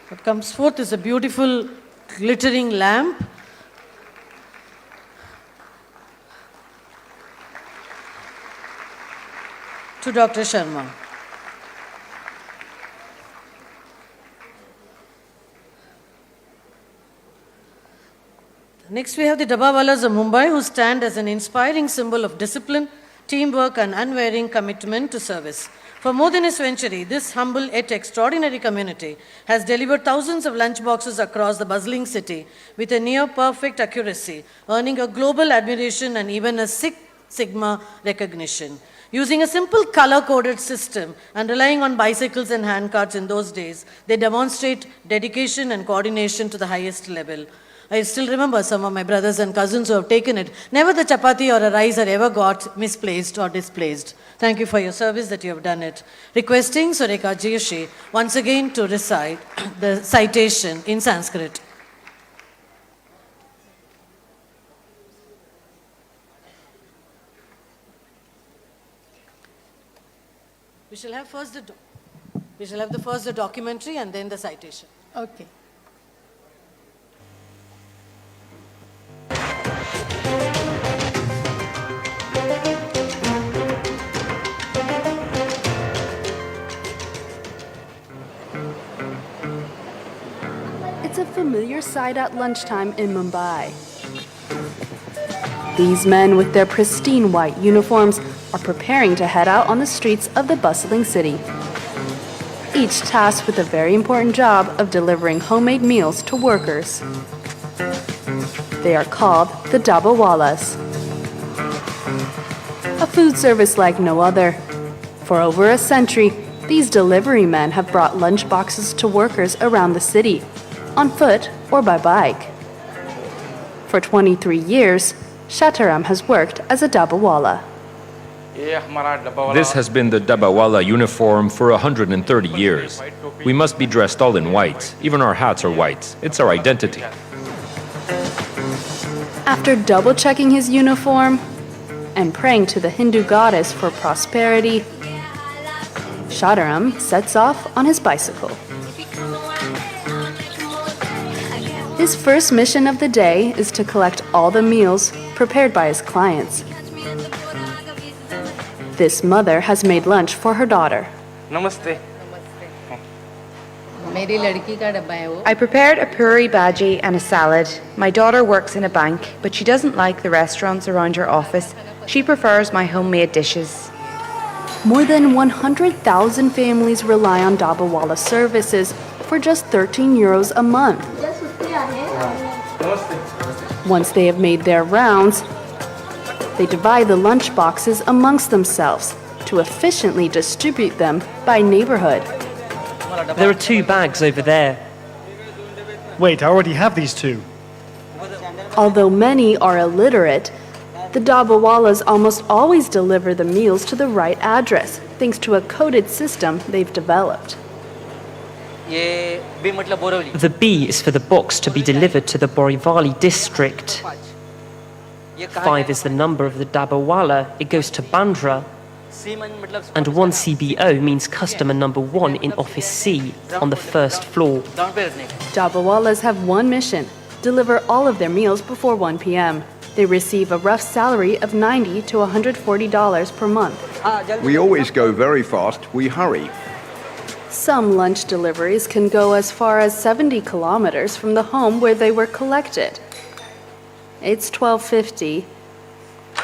What comes forth is a beautiful glittering lamp. To Dr. Sharma. Next we have the Dabbawalas of Mumbai, who stand as an inspiring symbol of discipline, teamwork and unwavering commitment to service. For more than a century, this humble yet extraordinary community has delivered thousands of lunchboxes across the bustling city with a near-perfect accuracy, earning a global admiration and even a Six Sigma recognition. Using a simple color-coded system and relying on bicycles and handcarts in those days, they demonstrate dedication and coordination to the highest level. I still remember some of my brothers and cousins who have taken it. Never the chapati or a rice are ever got misplaced or displaced. Thank you for your service that you have done it. Requesting Sureka Joshi once again to recite the citation in Sanskrit. We shall have first the documentary and then the citation. Okay. It's a familiar sight at lunchtime in Mumbai. These men with their pristine white uniforms are preparing to head out on the streets of the bustling city, each tasked with a very important job of delivering homemade meals to workers. They are called the Dabbawalas, a food service like no other. For over a century, these delivery men have brought lunch boxes to workers around the city, on foot or by bike. For 23 years, Shataram has worked as a Dabbawala. This has been the Dabbawala uniform for 130 years. We must be dressed all in white. Even our hats are white. It's our identity. After double-checking his uniform and praying to the Hindu goddess for prosperity, Shataram sets off on his bicycle. His first mission of the day is to collect all the meals prepared by his clients. This mother has made lunch for her daughter. Namaste. I prepared a puri bhaji and a salad. My daughter works in a bank, but she doesn't like the restaurants around her office. She prefers my homemade dishes. More than 100,000 families rely on Dabbawala services for just 13 euros a month. Once they have made their rounds, they divide the lunch boxes amongst themselves to efficiently distribute them by neighborhood. There are 2 bags over there. Wait, I already have these 2. Although many are illiterate, the Dabbawalas almost always deliver the meals to the right address, thanks to a coded system they've developed. The B is for the box to be delivered to the Borivali district. 5 is the number of the Dabbawala. It goes to Bandra. And 1 CBO means customer number 1 in office C on the first floor. Dabbawalas have one mission: deliver all of their meals before 1 p.m. They receive a rough salary of $90 to $140 per month. We always go very fast. We hurry. Some lunch deliveries can go as far as 70 kilometers from the home where they were collected. It's 12:50.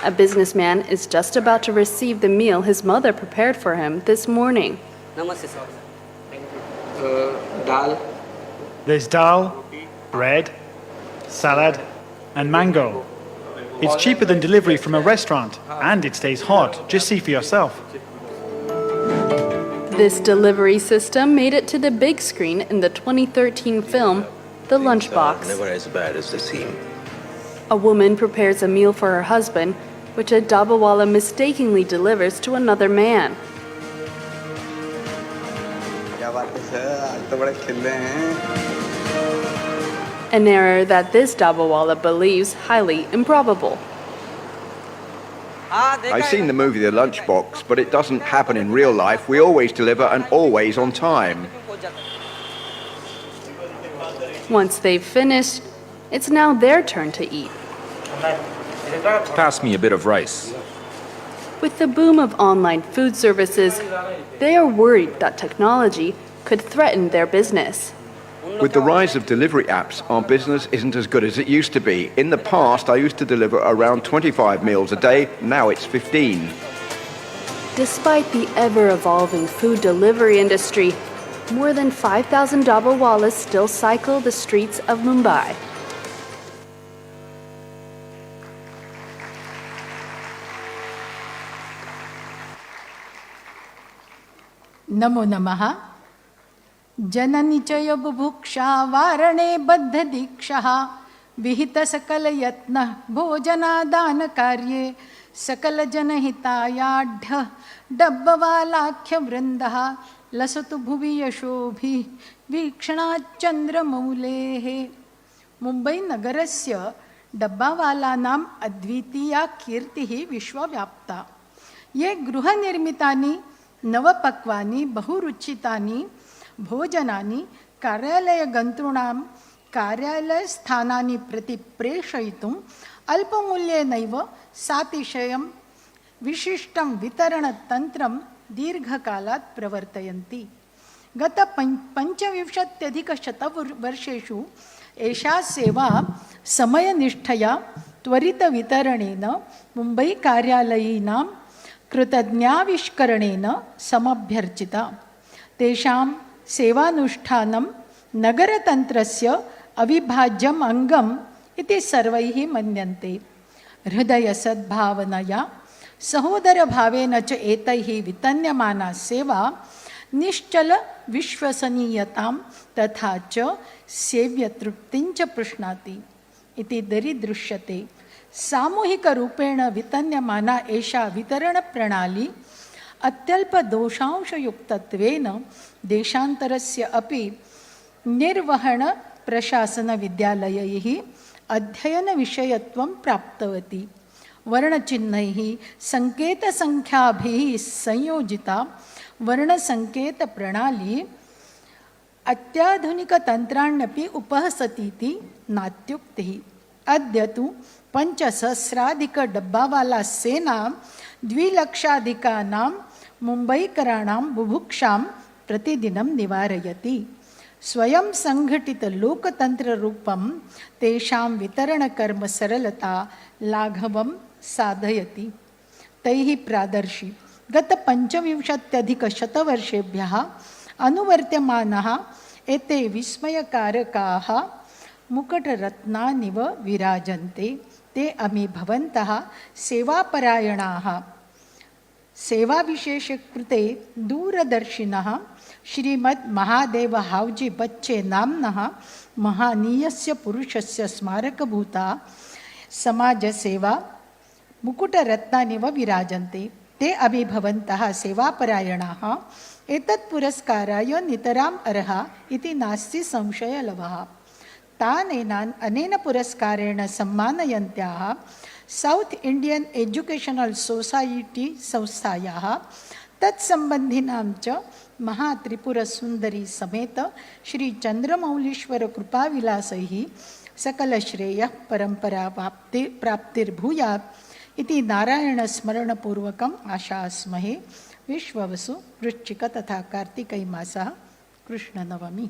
A businessman is just about to receive the meal his mother prepared for him this morning. Namaste, sir. Dal. There's dal, bread, salad, and mango. It's cheaper than delivery from a restaurant, and it stays hot. Just see for yourself. This delivery system made it to the big screen in the 2013 film, The Lunchbox. Never as bad as they seem. A woman prepares a meal for her husband, which a Dabbawala mistakenly delivers to another man. An error that this Dabbawala believes highly improbable. I've seen the movie The Lunchbox, but it doesn't happen in real life. We always deliver and always on time. Once they've finished, it's now their turn to eat. Pass me a bit of rice. With the boom of online food services, they are worried that technology could threaten their business. With the rise of delivery apps, our business isn't as good as it used to be. In the past, I used to deliver around 25 meals a day. Now it's 15. Despite the ever-evolving food delivery industry, more than 5,000 dabbawallas still cycle the streets of Mumbai. नमो नमः जननिचय बुभुक्षा वारणे बद्ध दीक्षः विहित सकल यत्न भोजनादान कार्ये सकल जनहितायाढ्य डब्बवालाख्य वृंदः लसतु भुवि यशोभि वीक्षणाच्चन्द्रमौलेः मुंबई नगरस्य डब्बावालानाम् अद्वितीया कीर्तिः विश्वव्याप्ता। ये गृहनिर्मितानि नवपक्वानि बहुरुचितानि भोजनानि कार्यालयगन्तॄणां कार्यालयस्थानानि प्रति प्रेषयितुम् अल्पमूल्येनैव सातिशयं विशिष्टं वितरणतन्त्रं दीर्घकालात् प्रवर्तयन्ति। गत 25-शतवर्षेषु एषा सेवा समयनिष्ठया त्वरितवितरणेन मुम्बैकार्यालयीनां कृतज्ञाविष्करणेन समभ्यर्चिता। तेषां सेवानुष्ठानं नगरतन्त्रस्य अविभाज्यम् अङ्गम् इति सर्वैः मन्यन्ते। हृदयसद्भावनया सहोदरभावेन च एतैः वितन्यमाना सेवा निश्चल विश्वसनीयतां तथा च सेव्यतृप्तिं च पुष्णाति इति दरीदृश्यते। सामूहिकरूपेण वितन्यमाना एषा वितरणप्रणाली अत्यल्पदोषांशयुक्तत्वेन देशान्तरस्य अपि निर्वहणप्रशासनविद्यालयैः अध्ययनविषयत्वं प्राप्तवती। वर्णचिह्नैः सङ्केतसङ्ख्याभिः संयोजिता वर्णसङ्केतप्रणाली अत्याधुनिकतन्त्राण्यपि उपहसतीति नात्युक्तिः। अद्य तु 5,000,000 सेना 2,00,000 मुम्बैकराणां बुभुक्षां प्रतिदिनं निवारयति। स्वयं सङ्घटितलोकतन्त्ररूपं तेषां वितरणकर्म सरलता लाघवं साधयति। तैः प्रादर्शि गत 25-शतवर्षेभ्यः अनुवर्त्यमानाः एते विस्मयकारकाः मुकुटरत्नानिव विराजन्ते। ते अमीभवन्तः सेवापरायणाः सेवाविशेषकृते दूरदर्शिनः श्रीमद् महादेव हावजी बच्चे नाम्नः महानीयस्य पुरुषस्य स्मारकभूता समाजसेवा मुकुटरत्नानिव विराजन्ते। ते अभिभवन्तः सेवापरायणाः एतत् पुरस्काराय नितराम् अर्हा इति नास्ति संशयलवः। तानेनान् अनेन पुरस्कारेण सम्मानयन्त्याः साउथ इंडियन एजुकेशनल सोसाइटी संस्थायाः तत्सम्बन्धिनां च महात्रिपुरसुन्दरी समेत श्री चन्द्रमौलीश्वर कृपाविलासैः सकलश्रेयः परम्परा प्राप्तिर्भूयात् इति नारायणस्मरणपूर्वकम् आशास्महे। विश्ववसु वृश्चिक तथा कार्तिकै मासः कृष्णनवमी।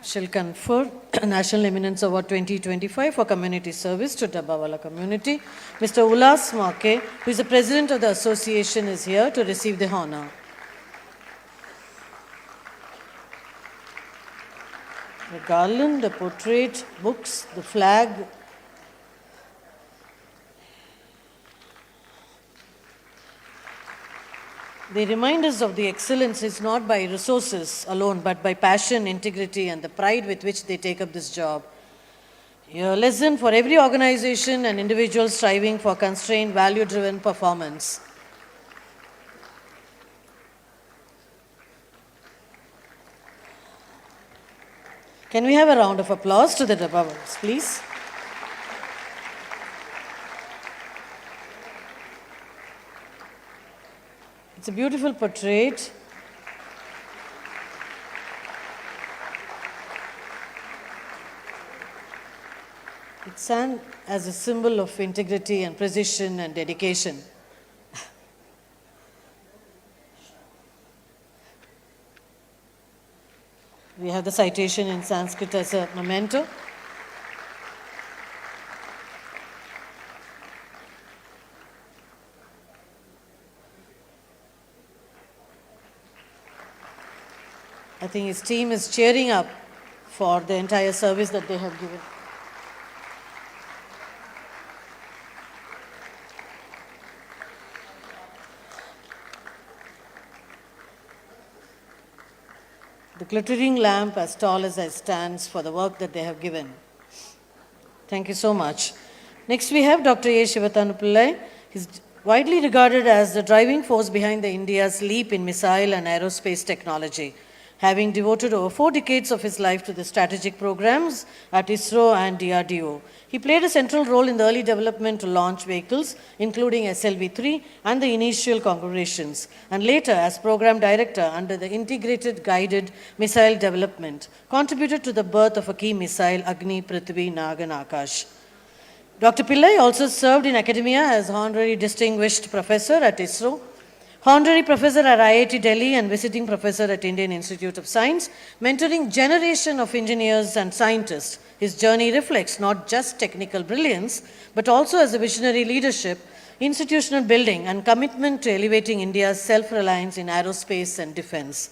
Shall confer National Eminence Award 2025 for community service to Dabbawala community. Mr. Ulas Make, who is the president of the association, is here to receive the honor. The garland, the portrait, books, the flag. They remind us of the excellence is not by resources alone, but by passion, integrity, and the pride with which they take up this job. A lesson for every organization and individual striving for constrained, value-driven performance. Can we have a round of applause to the Dabbawalas, please? It's a beautiful portrait Sand as a symbol of integrity and precision and dedication. We have the citation in Sanskrit as a memento. I think his team is cheering up for the entire service that they have given. The glittering lamp as tall as I stands for the work that they have given. Thank you so much. Next we have Dr. A. Shivatanu Pillai. He's widely regarded as the driving force behind the India's leap in missile and aerospace technology, having devoted over 4 decades of his life to the strategic programs at ISRO and DRDO. He played a central role in the early development to launch vehicles, including SLV-3 and the initial configurations, and later as program director under the Integrated Guided Missile Development, contributed to the birth of a key missile, Agni, Prithvi, Nag and Akash. Dr. Pillai also served in academia as Honorary Distinguished Professor at ISRO, Honorary Professor at IIT Delhi and Visiting Professor at Indian Institute of Science, mentoring generation of engineers and scientists. His journey reflects not just technical brilliance, but also as a visionary leadership, institutional building, and commitment to elevating India's self-reliance in aerospace and defense.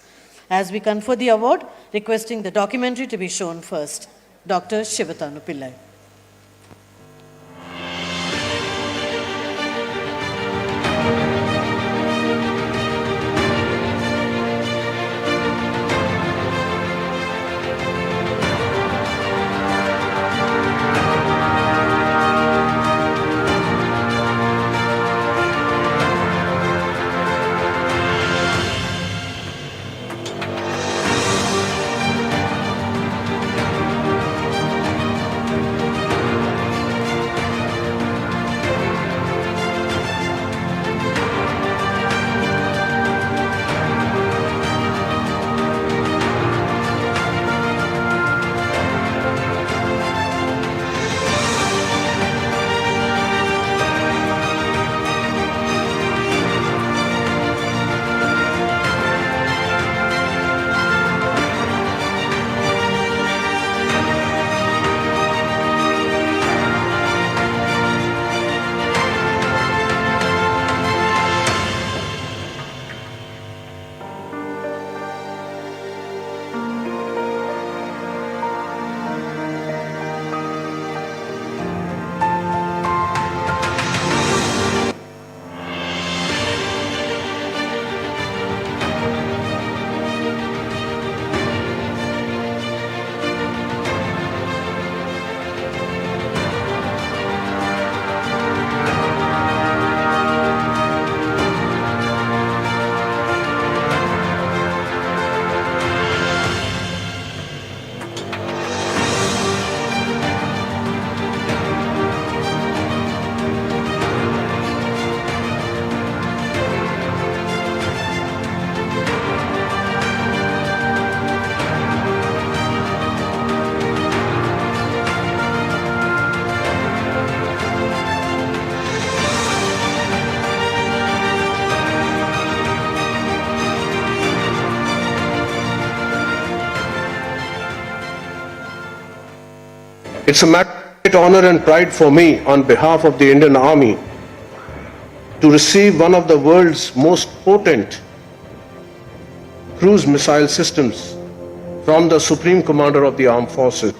As we confer the award, requesting the documentary to be shown first. Dr. Shivatanu Pillai. It's a matter of great honor and pride for me on behalf of the Indian Army to receive one of the world's most potent cruise missile systems from the Supreme Commander of the Armed Forces.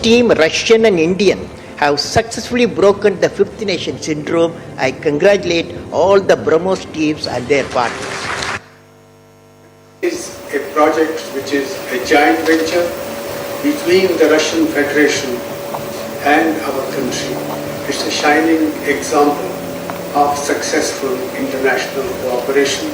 Team Russian and Indian have successfully broken the fifth nation syndrome. I congratulate all the BrahMos teams and their partners. It is a project which is a joint venture between the Russian Federation and our country. It's a shining example of successful international cooperation.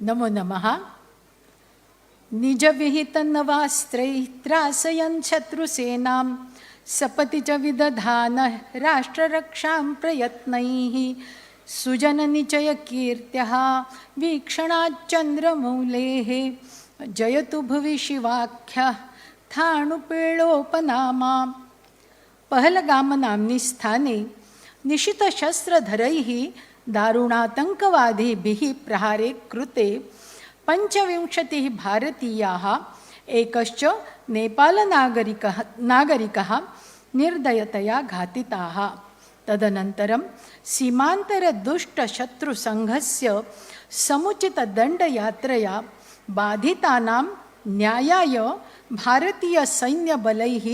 नमो नमः. निजविहितन्नवास्त्रैः त्रासयन् शत्रुसेनां सपति च विदधानः राष्ट्ररक्षां प्रयत्नैः सुजननिचयकीर्त्यः वीक्षणाच्चन्द्रमौलेः जयतु भुवि शिवाख्यः थाणुपेळोपनामा. पहलगाम नाम्नि स्थाने निशितशस्त्रधरैः दारुणातङ्कवादिभिः प्रहारे कृते 25 भारतीयाः एकश्च नेपालनागरिकः निर्दयतया घातिताः. तदनन्तरं सीमान्तरदुष्टशत्रुसङ्घस्य समुचितदण्डयात्रया बाधितानां न्यायाय भारतीयसैन्यबलैः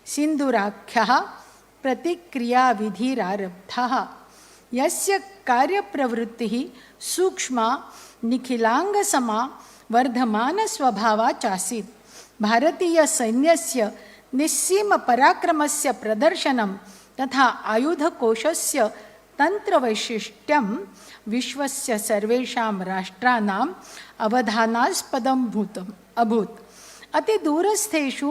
सिन्दूराख्यः प्रतिक्रियाविधिरारब्धः. यस्य कार्यप्रवृत्तिः सूक्ष्मा निखिलाङ्गसमा वर्धमानस्वभावा चासीत्. भारतीयसैन्यस्य निस्सीमपराक्रमस्य प्रदर्शनं तथा आयुधकोशस्य तन्त्रवैशिष्ट्यं विश्वस्य सर्वेषां राष्ट्राणाम् अवधानास्पदम् अभूत्. अतिदूरस्थेषु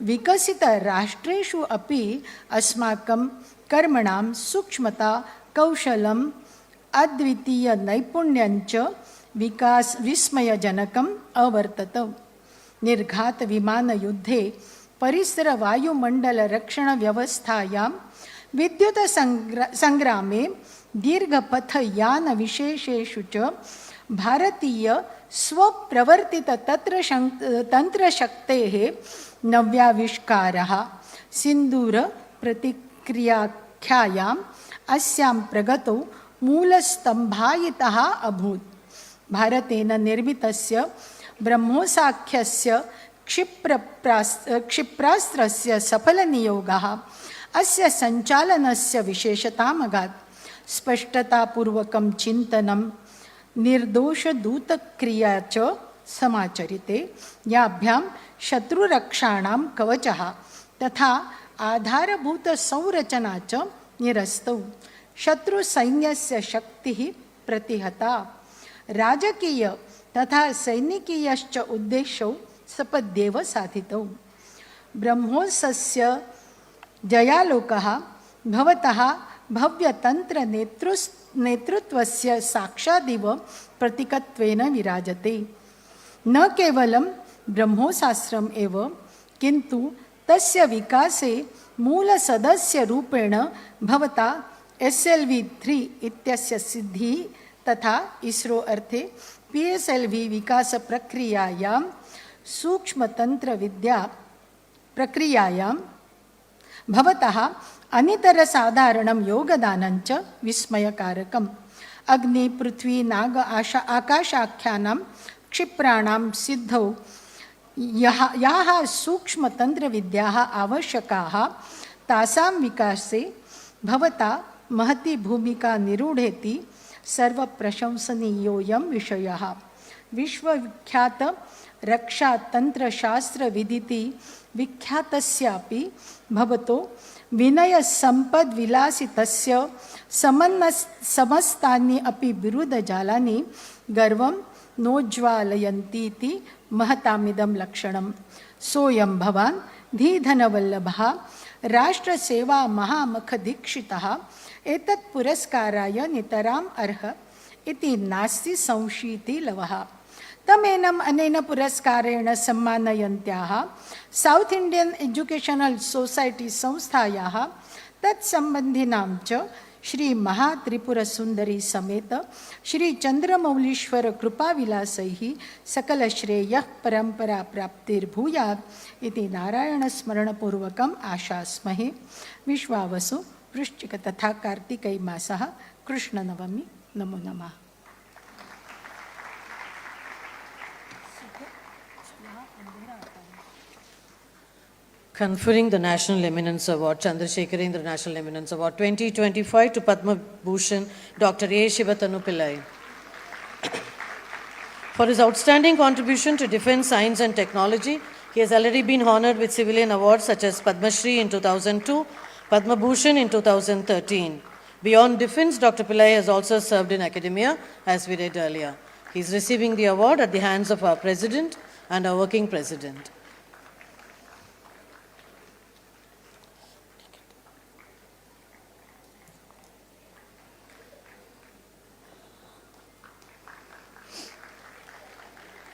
विकसितराष्ट्रेषु अपि अस्माकं कर्मणां सूक्ष्मता, कौशलम्, अद्वितीयनैपुण्यञ्च विस्मयजनकम् अवर्तत. निर्घातविमानयुद्धे, परिसरवायुमण्डलरक्षणव्यवस्थायां, विद्युतसङ्ग्रामे, दीर्घपथयानविशेषेषु च भारतीय स्वप्रवर्तिततन्त्रशक्तेः नव्याविष्कारः सिन्दूरप्रतिक्रियाख्यायाम् अस्यां प्रगतौ मूलस्तम्भायितः अभूत्. भारतेन निर्मितस्य ब्रह्मोसाख्यस्य क्षिप्रास्त्रस्य सफलनियोगः अस्य सञ्चालनस्य विशेषतामगात्. स्पष्टतापूर्वकं चिन्तनं, निर्दोषदूतक्रिया च समाचरिते, याभ्यां शत्रुरक्षाणां कवचः तथा आधारभूतसंरचना च निरस्तौ. शत्रुसैन्यस्य शक्तिः प्रतिहता. राजकीय तथा सैनिकीयश्च उद्देश्यौ सपद्येव साधितौ. ब्रह्मोसस्य जयालोकः भवतः भव्यतन्त्रनेतृत्वस्य साक्षादिव प्रतीकत्वेन विराजते. न केवलं ब्रह्मोसास्त्रम् एव, किन्तु तस्य विकासे मूलसदस्यरूपेण भवता SLV-3 इत्यस्य सिद्धिः तथा ISRO अर्थे PSLV विकासप्रक्रियायां सूक्ष्मतन्त्रविद्या प्रक्रियायां भवतः अनितरसाधारणं योगदानञ्च विस्मयकारकम्. अग्नि, पृथ्वी, नाग, आकाशाख्यानां क्षिप्राणां सिद्धौ याः सूक्ष्मतन्त्रविद्याः आवश्यकाः, तासां विकासे भवता महती भूमिका निरूढेति सर्वप्रशंसनीयोऽयं विषयः. विश्वविख्यात रक्षातन्त्रशास्त्रविदिति विख्यातस्यापि भवतो विनयसम्पद्विलासितस्य समस्तानि अपि बिरुदजालानि गर्वं नोज्ज्वालयन्तीति महतामिदं लक्षणं. सोऽयं भवान् धीधनवल्लभः राष्ट्रसेवा महामखदीक्षितः एतत् पुरस्काराय नितराम् अर्ह इति नास्ति संशीति लवः. तमेनम् अनेन पुरस्कारेण सम्मानयन्त्याः साउथ इंडियन एजुकेशनल सोसाइटी संस्थायाः तत्सम्बन्धिनां च श्री महात्रिपुरसुन्दरी समेत श्री चन्द्रमौलीश्वर कृपाविलासैः सकलश्रेयः परम्परा प्राप्तिर्भूयात् इति नारायणस्मरणपूर्वकम् आशास्महे. विश्वावसु वृश्चिक तथा कार्तिकै मासः कृष्णनवमी. नमो नमः. Conferring the National Eminence Award, Chandrasekarendra National Eminence Award 2025 to Padma Bhushan Dr. A. Shivatanu Pillai. For his outstanding contribution to defense, science and technology, He has already been honored with civilian awards such as Padma Shri in 2002, Padma Bhushan in 2013. Beyond defense, Dr. Pillai has also served in academia, as we read earlier. He is receiving the award at the hands of our President and our working President.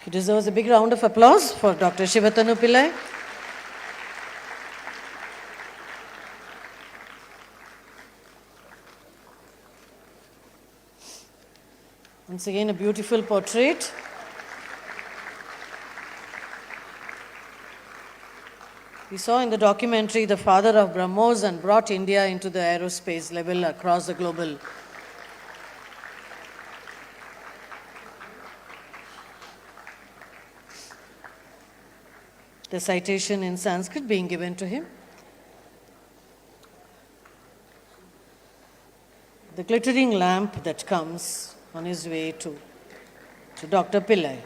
He deserves a big round of applause for Dr. Shivatanu Pillai. Once again, a beautiful portrait. We saw in the documentary the father of BrahMos and brought India into the aerospace level across the global. The citation in Sanskrit being given to him. The glittering lamp that comes on his way to Dr. Pillai.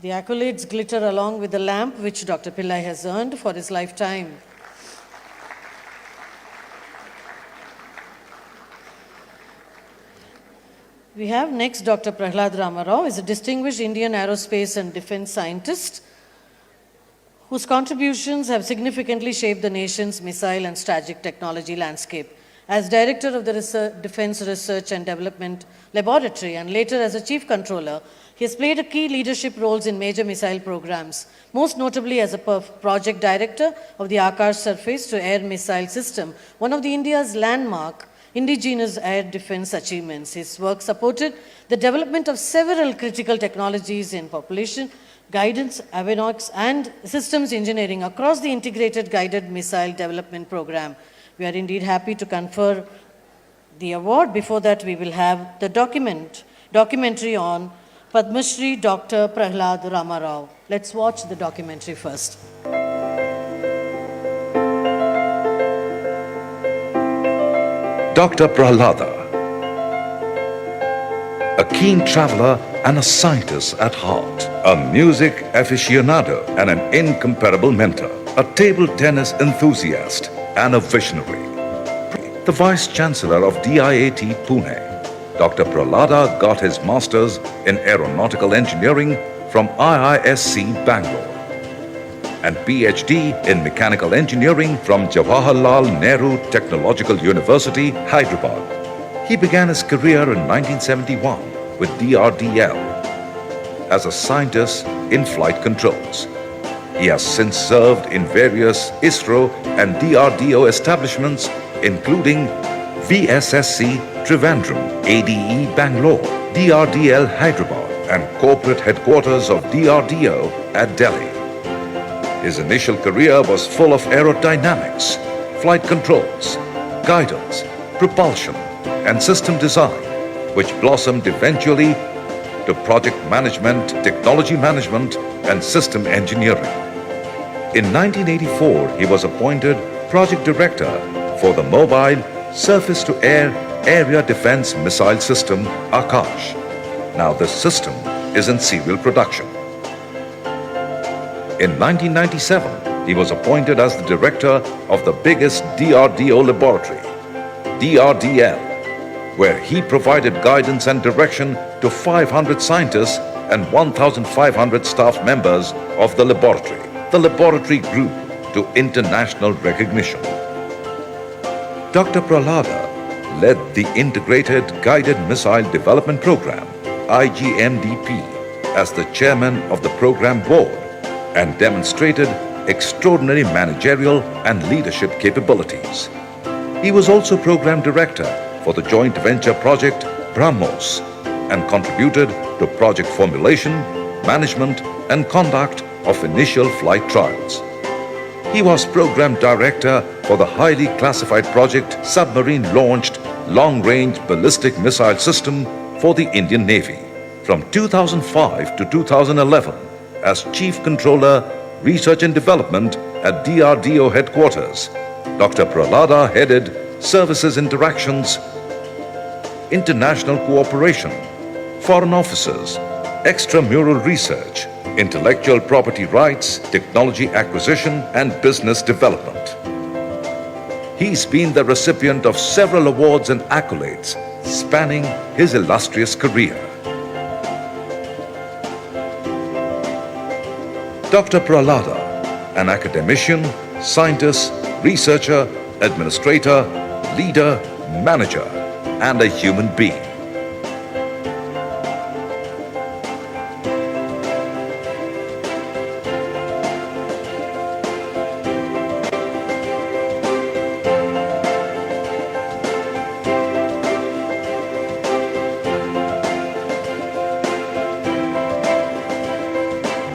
The accolades glitter along with the lamp which Dr. Pillai has earned for his lifetime. We have next Dr. Prahlad Ramarao, is a distinguished Indian aerospace and defense scientist whose contributions have significantly shaped the nation's missile and strategic technology landscape. As director of the Defense Research and Development Laboratory and later as a chief controller, he has played a key leadership roles in major missile programs, most notably as a project director of the Akash Surface-to-Air Missile System, one of the India's landmark indigenous air defense achievements. His work supported the development of several critical technologies in population, guidance, avionics, and systems engineering across the integrated guided missile development program. We are indeed happy to confer the award. Before that, we will have the documentary on Padma Shri Dr. Prahlad Ramarao. Let's watch the documentary first. Dr. Prahlada, a keen traveler and a scientist at heart, a music aficionado and an incomparable mentor, a table tennis enthusiast and a visionary. The Vice Chancellor of DIAT Pune, Dr. Prahlada got his Master's in Aeronautical Engineering from IISc Bangalore and PhD in Mechanical Engineering from Jawaharlal Nehru Technological University, Hyderabad. He began his career in 1971 with DRDL as a scientist in flight controls. He has since served in various ISRO and DRDO establishments, including VSSC Trivandrum, ADE Bangalore, DRDL Hyderabad, and corporate headquarters of DRDO at Delhi. His initial career was full of aerodynamics, flight controls, guidance, propulsion, and system design, which blossomed eventually to project management, technology management, and system engineering. In 1984, he was appointed project director for the Mobile Surface-to-Air Area Defense Missile System, Akash. Now this system is in serial production. In 1997, he was appointed as the director of the biggest DRDO laboratory, DRDL, where he provided guidance and direction to 500 scientists and 1,500 staff members of the laboratory. The laboratory grew to international recognition. Dr. Prahlada led the Integrated Guided Missile Development Program, IGMDP, as the chairman of the program board and demonstrated extraordinary managerial and leadership capabilities. He was also program director for the joint venture project BrahMos and contributed to project formulation, management, and conduct of initial flight trials. He was program director for the highly classified project Submarine-Launched Long-Range Ballistic Missile System for the Indian Navy from 2005 to 2011 as Chief Controller, Research and Development at DRDO headquarters. Dr. Prahlada headed Services Interactions international cooperation, foreign officers, extramural research, intellectual property rights, technology acquisition, and business development. He's been the recipient of several awards and accolades spanning his illustrious career. Dr. Prahlada, an academician, scientist, researcher, administrator, leader, manager, and a human being.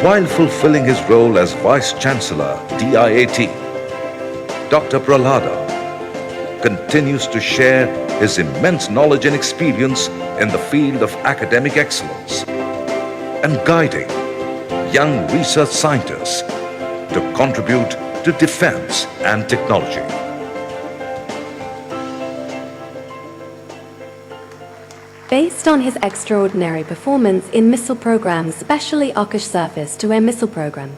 While fulfilling his role as Vice Chancellor, DIAT, Dr. Prahlada continues to share his immense knowledge and experience in the field of academic excellence and guiding young research scientists to contribute to defense and technology. Based on his extraordinary performance in missile programs, especially Akash Surface to Air Missile Program,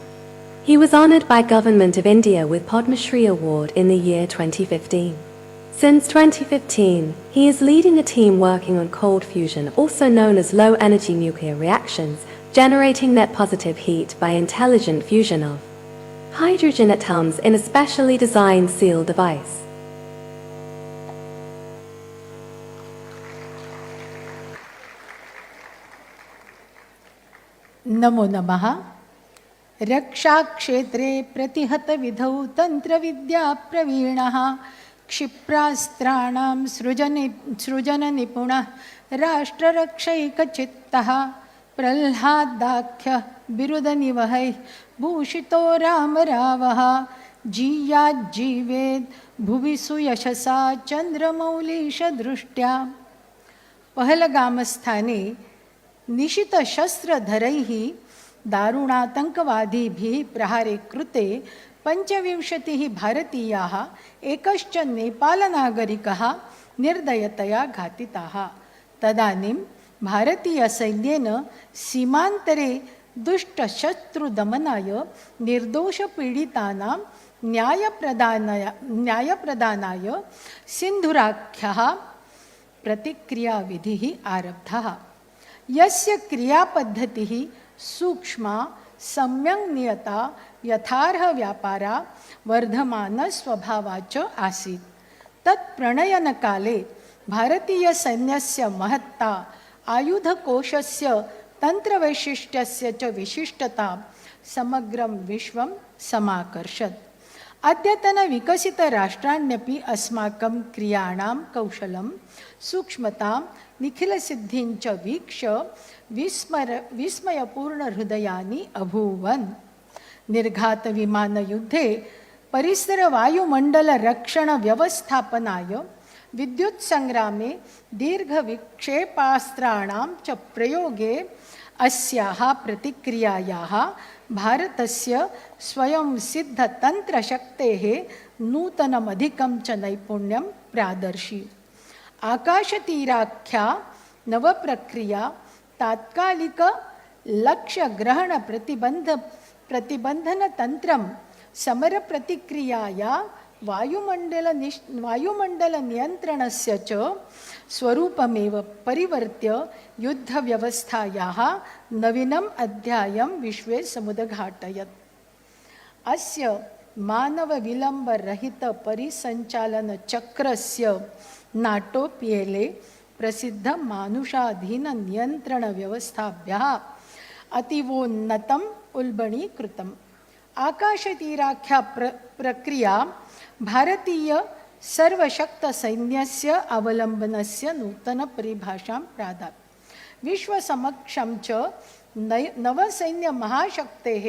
he was honored by Government of India with Padma Shri Award in the year 2015. Since 2015, he is leading a team working on cold fusion, also known as low-energy nuclear reactions, generating net positive heat by intelligent fusion of hydrogen atoms in a specially designed seal device. नमो नमः। रक्षाक्षेत्रे प्रतिहतविधौ तन्त्रविद्या प्रवीणः क्षिप्रास्त्राणां सृजननिपुणः राष्ट्ररक्षैकचित्तः प्रह्लादाख्यः बिरुदनिवहैः भूषितो रामरावः जीयाज्जीवेद् भुवि सुयशसा चन्द्रमौलीशदृष्ट्या। पहलगामस्थाने निशितशस्त्रधरैः दारुणातङ्कवादिभिः प्रहारे कृते 25 भारतीयाः एकश्च नेपालनागरिकः निर्दयतया घातिताः। तदानीं भारतीयसैन्येन सीमान्तरे दुष्टशत्रुदमनाय निर्दोषपीडितानां न्यायप्रदानाय सिन्धुराख्यः प्रतिक्रियाविधिः आरब्धः। यस्य क्रियापद्धतिः सूक्ष्मा सम्यक् नियता यथार्हव्यापारा वर्धमानस्वभावा च आसीत्। तत्प्रणयनकाले भारतीयसैन्यस्य महत्ता आयुधकोशस्य तन्त्रवैशिष्ट्यस्य च विशिष्टता समग्रं विश्वं समाकर्षत्। अद्यतनविकसितराष्ट्राण्यपि अस्माकं क्रियाणां कौशलं सूक्ष्मतां निखिलसिद्धिञ्च वीक्ष्य विस्मयपूर्णहृदयानि अभूवन्। निर्घातविमानयुद्धे परिसरवायुमण्डलरक्षणव्यवस्थापनाय विद्युत्सङ्ग्रामे दीर्घविक्षेपास्त्राणां च प्रयोगे अस्याः प्रतिक्रियायाः भारतस्य स्वयं सिद्धतन्त्रशक्तेः नूतनमधिकं च नैपुण्यं प्रादर्शि। आकाशतीराख्या नवप्रक्रिया तात्कालिक लक्ष्यग्रहण प्रतिबन्धनतन्त्रं समरप्रतिक्रियाया वायुमण्डलनियन्त्रणस्य च स्वरूपमेव परिवर्त्य युद्धव्यवस्थायाः नवीनम् अध्यायं विश्वे समुद्घाटयत्। अस्य मानवविलम्बरहितपरिसञ्चालनचक्रस्य नाटोप्येले प्रसिद्धमानुषाधीननियन्त्रणव्यवस्थाभ्यः अतीवोन्नतम् उल्बणीकृतम्। आकाशतीराख्या प्रक्रिया भारतीय सर्वशक्तसैन्यस्य अवलम्बनस्य नूतनपरिभाषां प्रादात्। विश्वसमक्षं च नवसैन्यमहाशक्तेः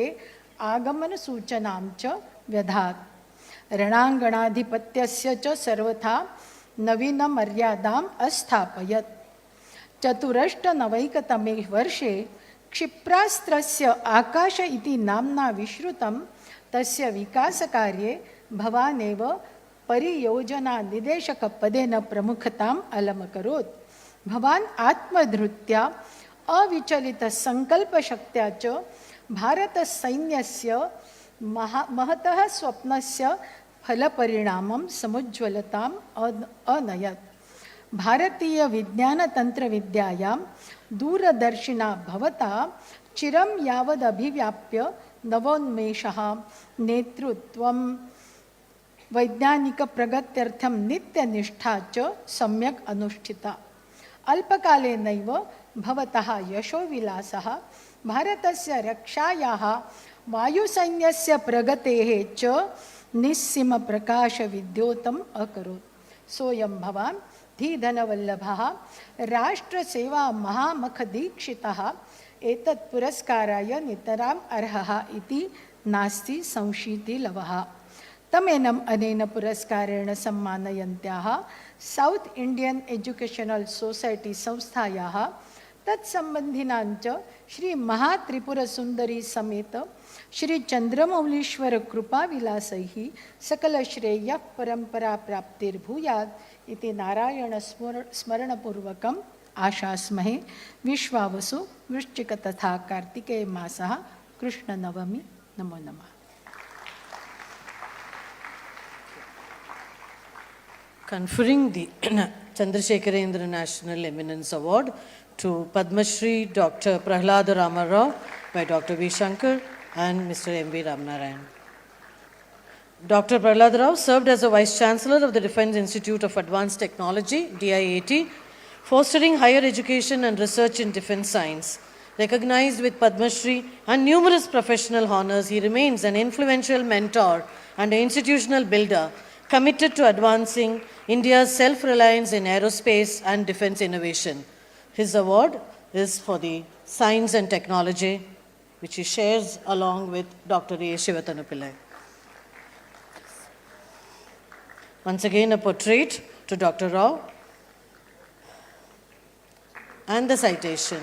आगमनसूचनां च व्यधात्। रणाङ्गणाधिपत्यस्य च सर्वथा नवीनमर्यादाम् अस्थापयत्। चतुरष्टनवैकतमे वर्षे क्षिप्रास्त्रस्य आकाश इति नाम्ना विश्रुतं तस्य विकासकार्ये भवानेव परियोजनानिदेशकपदेन प्रमुखताम् अलमकरोत्। भवान् आत्मधृत्या अविचलितसङ्कल्पशक्त्या च भारतसैन्यस्य महतः स्वप्नस्य फलपरिणामं समुज्ज्वलताम् अनयत्। भारतीयविज्ञानतन्त्रविद्यायां दूरदर्शिना भवता चिरं यावदभिव्याप्य नवोन्मेषः, नेतृत्वं, वैज्ञानिकप्रगत्यर्थं नित्यनिष्ठा च सम्यक् अनुष्ठिता। अल्पकालेनैव भवतः यशोविलासः भारतस्य रक्षायाः, वायुसैन्यस्य प्रगतेः च निस्सीमप्रकाशविद्योतम् अकरोत्। सोऽयं भवान् धीधनवल्लभः, राष्ट्रसेवामहामखदीक्षितः एतत् पुरस्काराय नितराम् अर्हः इति नास्ति संशीतिलवः। तमेनम् अनेन पुरस्कारेण सम्मानयन्त्याः सौत् इण्डियन् एजुकेशनल् सोसैटी संस्थायाः तत्सम्बन्धिनाञ्च श्री महात्रिपुरसुन्दरी समेत श्री चन्द्रमौलीश्वर कृपाविलासैः सकलश्रेयः परम्परा प्राप्तिर्भूयात् इति नारायण स्मरणपूर्वकम् आशास्महे। विश्वावसु वृश्चिक तथा कार्तिकेय मासः कृष्णनवमी। नमो नमः। Conferring the Chandrasekarendra National Eminence Award to Padma Shri Dr. Prahlada Ramarao by Dr. V. Shankar and Mr. M.V. Ramnarayan. Dr. Prahlada Rao served as a Vice Chancellor of the Defence Institute of Advanced Technology, DIAT, fostering higher education and research in defence science. Recognized with Padma Shri and numerous professional honors, he remains an influential mentor and an institutional builder committed to advancing India's self-reliance in aerospace and defense innovation. His award is for the science and technology, which he shares along with Dr. A. Shivatana Pillai. Once again, a portrait to Dr. Rao and the citation.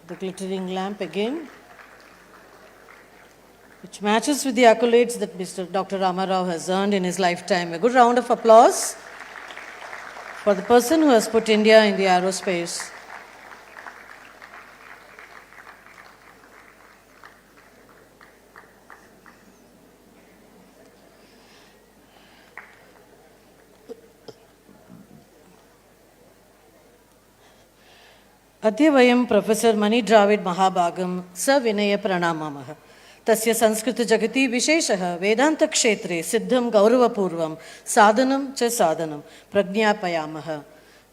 The glittering lamp again, which matches with the accolades that Dr. Ramarao has earned in his lifetime. A good round of applause for the person who has put India in the aerospace. अद्य वयं professor मणि द्राविड महाभागं सविनय प्रणमामः। तस्य संस्कृत जगति विशेषः वेदांत क्षेत्रे सिद्धं गौरवपूर्वं साधनं च साधनं प्रज्ञापयामः।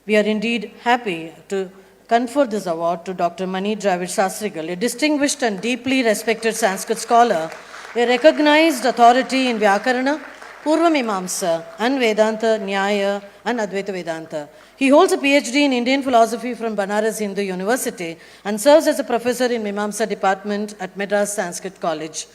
We are indeed happy to confer this award to Dr. Mani Dravid Shastrigal, a distinguished and deeply respected Sanskrit scholar, a recognized authority in Vyakarana, Purva Mimamsa, and Vedanta, Nyaya, and Advaita Vedanta. He holds a PhD in Indian philosophy from Banaras Hindu University and serves as a professor in Mimamsa department at Madras Sanskrit College.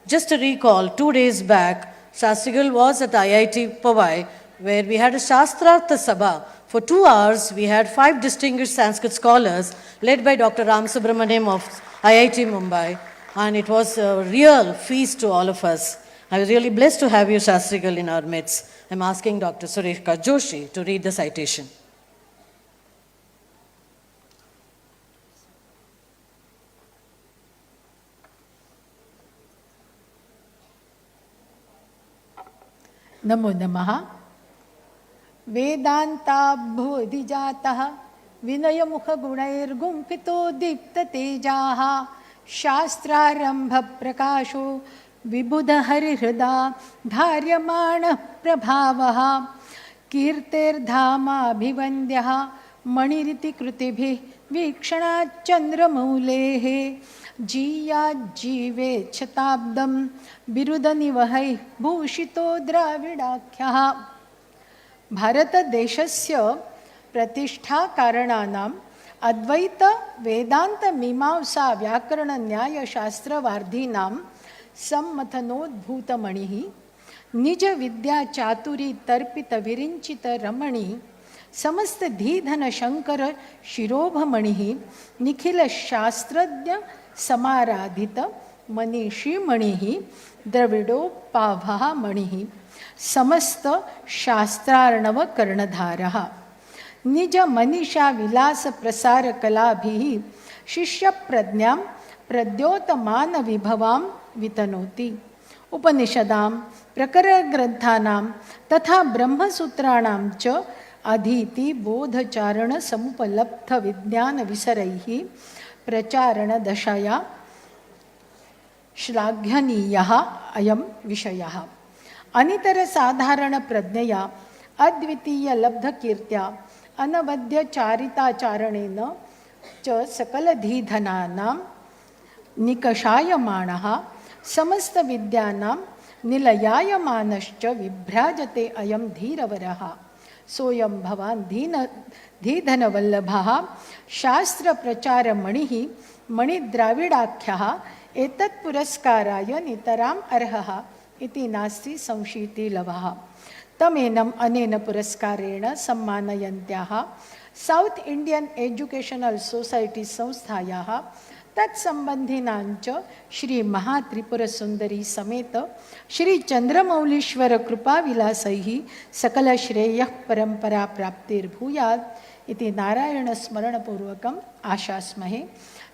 Just to recall, 2 days back, Shastrigal was at IIT Powai, where we had a Shastrartha Sabha. For 2 hours, we had 5 distinguished Sanskrit scholars led by Dr. Ram Subramaniam of IIT Mumbai, and it was a real feast to all of us. I was really blessed to have you, Shastrigal, in our midst. I'm asking Dr. Sureshka Joshi to read the citation. नमो नमः। वेदान्ताभ्युधिजातः विनयमुखगुणैर्गुम्फितो दीप्ततेजाः शास्त्रारम्भप्रकाशो विबुधहरिहृदा धार्यमाणः प्रभावः कीर्तेर्धामाभिवन्द्यः मणिरिति कृतिभिः वीक्षणाच्चन्द्रमौलेः जीयाज्जीवे शताब्दं बिरुदनिवहैः भूषितो द्राविडाख्यः। भारतदेशस्य प्रतिष्ठाकारणानां अद्वैत वेदांत मीमांसा व्याकरण न्याय शास्त्र वार्धीनां सम्मथनोद्भूतमणिः निज विद्या चातुरी तर्पित विरिंचित रमणी समस्त धीधन शंकर शिरोभमणिः निखिल शास्त्रज्ञ समाराधित मनीषी मणिः द्रविडोपाभः मणिः समस्त शास्त्रार्णव कर्णधारः निज मनीषा विलास प्रसार कलाभिः शिष्य प्रज्ञां प्रद्योतमान विभवां वितनोति उपनिषदां प्रकरणग्रंथानां तथा ब्रह्मसूत्राणां च अधीति बोधचारण समुपलब्ध विज्ञान विसरैः प्रचारण दशया श्लाघनीयः अयं विषयः अनितर साधारण प्रज्ञया अद्वितीय लब्ध कीर्त्या अनवद्य चारिताचारणेन च सकलधीधनानां निकषायमाणः समस्त विद्यानां निलयायमानश्च विभ्राजते अयं धीरवरः सोऽयं भवान् धीधनवल्लभः शास्त्रप्रचारमणिः मणिद्राविडाख्यः एतत् पुरस्काराय नितराम् अर्हः इति नास्ति संशीतिलवः तमेनम् अनेन पुरस्कारेण सम्मानयन्त्याः साउथ इंडियन एजुकेशनल सोसाइटी संस्थायाः तत्सम्बन्धिनाञ्च श्री महात्रिपुरसुन्दरी समेत श्री चन्द्रमौलीश्वर कृपाविलासैः सकलश्रेयः परम्परा प्राप्तिर्भूयात् इति नारायण स्मरणपूर्वकम् आशास्महे।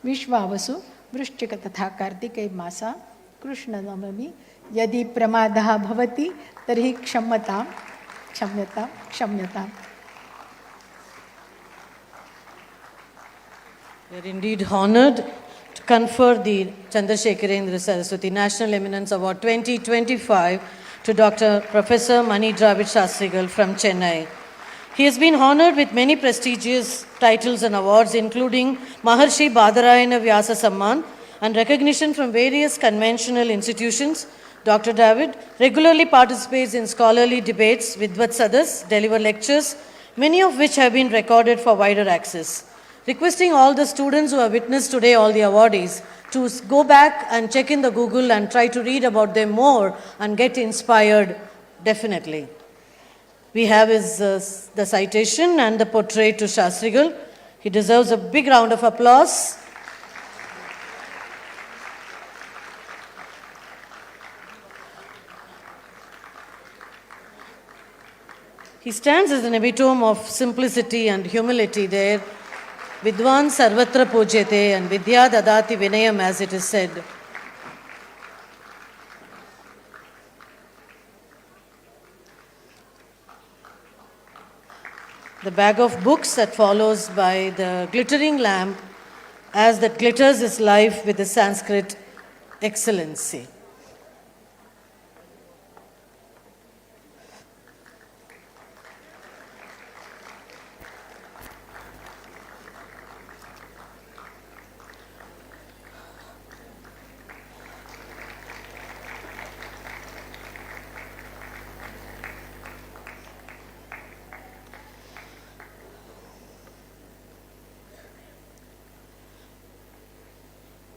विश्वावसु वृश्चिक तथा कार्तिकेय मासा कृष्णनवमी यदि प्रमादः भवति तर्हि क्षम्यतां क्षम्यतां क्षम्यताम्। We are indeed honored to confer the Chandrasekarendra Saraswathi National Eminence Award 2025 to Dr. Professor Mani Dravid Shastrigal from Chennai. He has been honored with many prestigious titles and awards, including Maharshi Badarayana Vyasa Samman and recognition from various conventional institutions. Dr. Dravid regularly participates in scholarly debates, Vidvat Sadas, deliver lectures, many of which have been recorded for wider access. Requesting all the students who have witnessed today, all the awardees, to go back and check in the Google and try to read about them more and get inspired, definitely. We have the citation and the portrait to Shastrigal. He deserves a big round of applause. He stands as an epitome of simplicity and humility there. Vidwan sarvatra pujyate and vidya dadati vinayam, as it is said. The bag of books that follows by the glittering lamp, as that glitters his life with the Sanskrit excellency.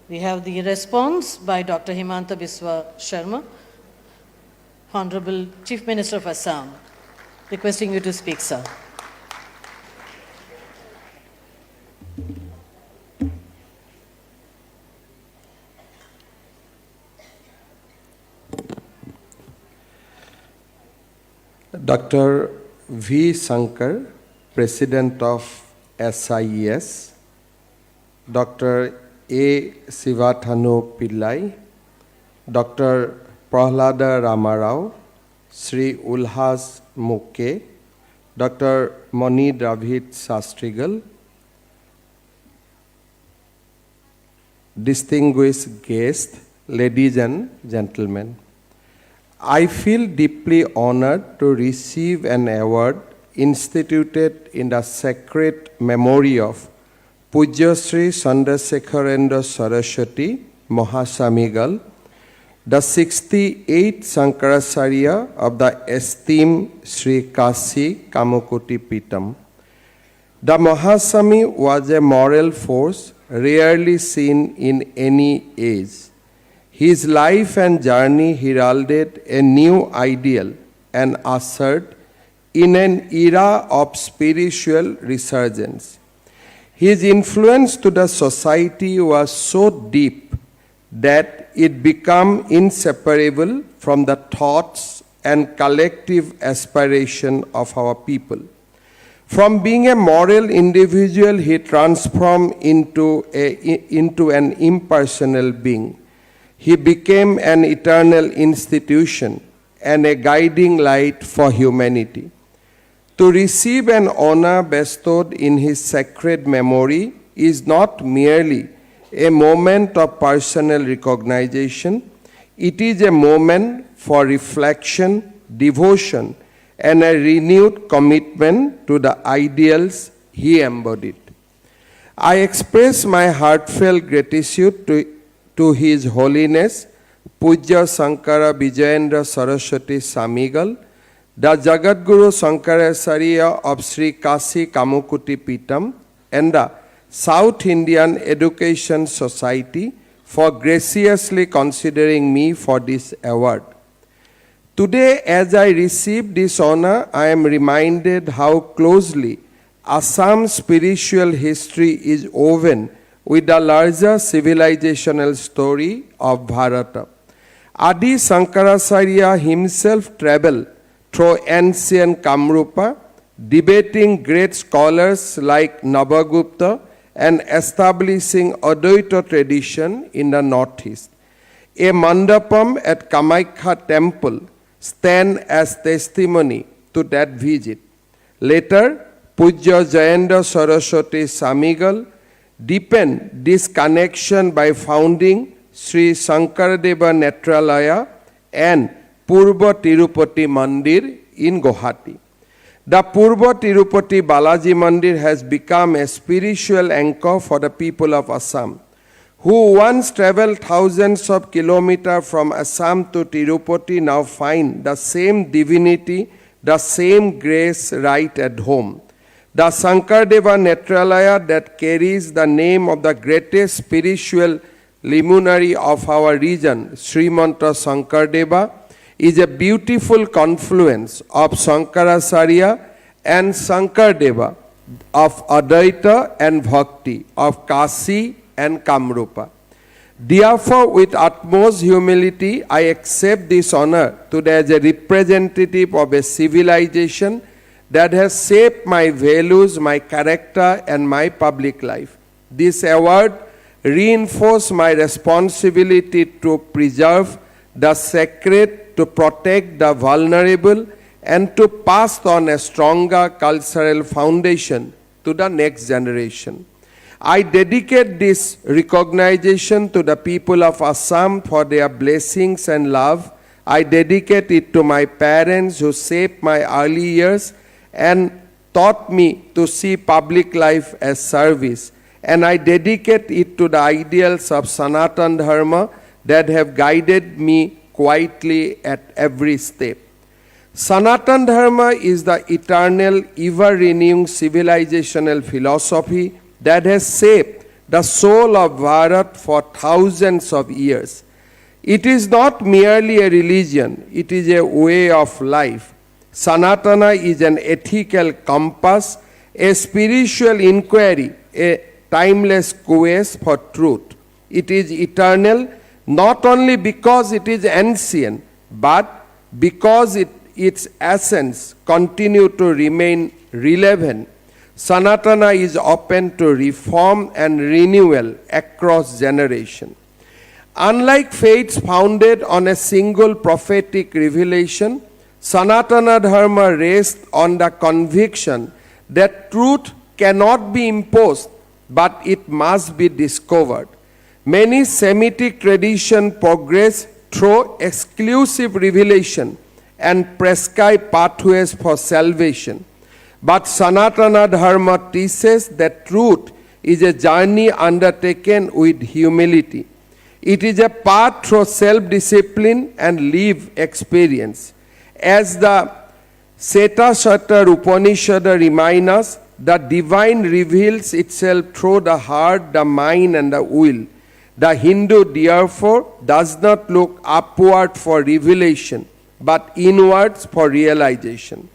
We have the response by Dr. Himanta Biswa Sarma, Honorable Chief Minister of Assam. Requesting you to speak, sir. Dr. V. Shankar, President of SIES, Dr. A. Sivathanu Pillai, Dr. Prahlada Ramarao, Sri Ulhas Muke, Dr. Mani Dravid Shastrigal, distinguished guests, ladies and gentlemen. I feel deeply honored to receive an award instituted in the sacred memory of Pujya Sri Chandrasekarendra Saraswathi Mahasamigal, the 68th Sankaracharya of the esteemed Sri Kashi Kamakoti Pitam. The Mahasami was a moral force rarely seen in any age. His life and journey heralded a new ideal and ushered in an era of spiritual resurgence. His influence to the society was so deep that it became inseparable from the thoughts and collective aspiration of our people. From being a moral individual, he transformed into an impersonal being. He became an eternal institution and a guiding light for humanity. To receive an honor bestowed in his sacred memory is not merely a moment of personal recognition, it is a moment for reflection, devotion, and a renewed commitment to the ideals he embodied. I express my heartfelt gratitude to His Holiness, Pujya Sankara Vijayendra Saraswati Samigal, the Jagadguru Sankaracharya of Sri Kasi Kamukuti Pitam, and the South Indian Education Society for graciously considering me for this award. Today, as I receive this honor, I am reminded how closely Assam's spiritual history is woven with the larger civilizational story of Bharata. Adi Sankaracharya himself traveled through ancient Kamrupa, debating great scholars like Nabagupta and establishing Advaita tradition in the northeast. A mandapam at Kamakhya temple stand as testimony to that visit. Later, Pujya Jayendra Saraswati Samigal deepened this connection by founding Sri Sankaradeva Netralaya and Purva Tirupati Mandir in Guwahati. The Purva Tirupati Balaji Mandir has become a spiritual anchor for the people of Assam, who once traveled thousands of kilometers from Assam to Tirupati now find the same divinity, the same grace right at home. The Sankaradeva Netralaya that carries the name of the greatest spiritual luminary of our region, Srimanta Sankaradeva, is a beautiful confluence of Sankaracharya and Sankaradeva, of Advaita and Bhakti, of Kasi and Kamrupa. Therefore, with utmost humility, I accept this honor today as a representative of a civilization that has shaped my values, my character, and my public life. This award reinforces my responsibility to preserve the sacred, to protect the vulnerable, and to pass on a stronger cultural foundation to the next generation. I dedicate this recognition to the people of Assam for their blessings and love. I dedicate it to my parents who shaped my early years and taught me to see public life as service. And I dedicate it to the ideals of Sanatana Dharma that have guided me quietly at every step. Sanatana Dharma is the eternal, ever-renewing civilizational philosophy that has shaped the soul of Bharat for thousands of years. It is not merely a religion, it is a way of life. Sanatana is an ethical compass, a spiritual inquiry, a timeless quest for truth. It is eternal not only because it is ancient, but because its essence continues to remain relevant. Sanatana is open to reform and renewal across generations. Unlike faiths founded on a single prophetic revelation, Sanatana Dharma rests on the conviction that truth cannot be imposed, but it must be discovered. Many Semitic traditions progress through exclusive revelation and prescribe pathways for salvation. But Sanatana Dharma teaches that truth is a journey undertaken with humility. It is a path through self-discipline and lived experience. As the Seta Upanishad reminds us, the divine reveals itself through the heart, the mind, and the will. The Hindu, therefore, does not look upward for revelation, but inwards for realization.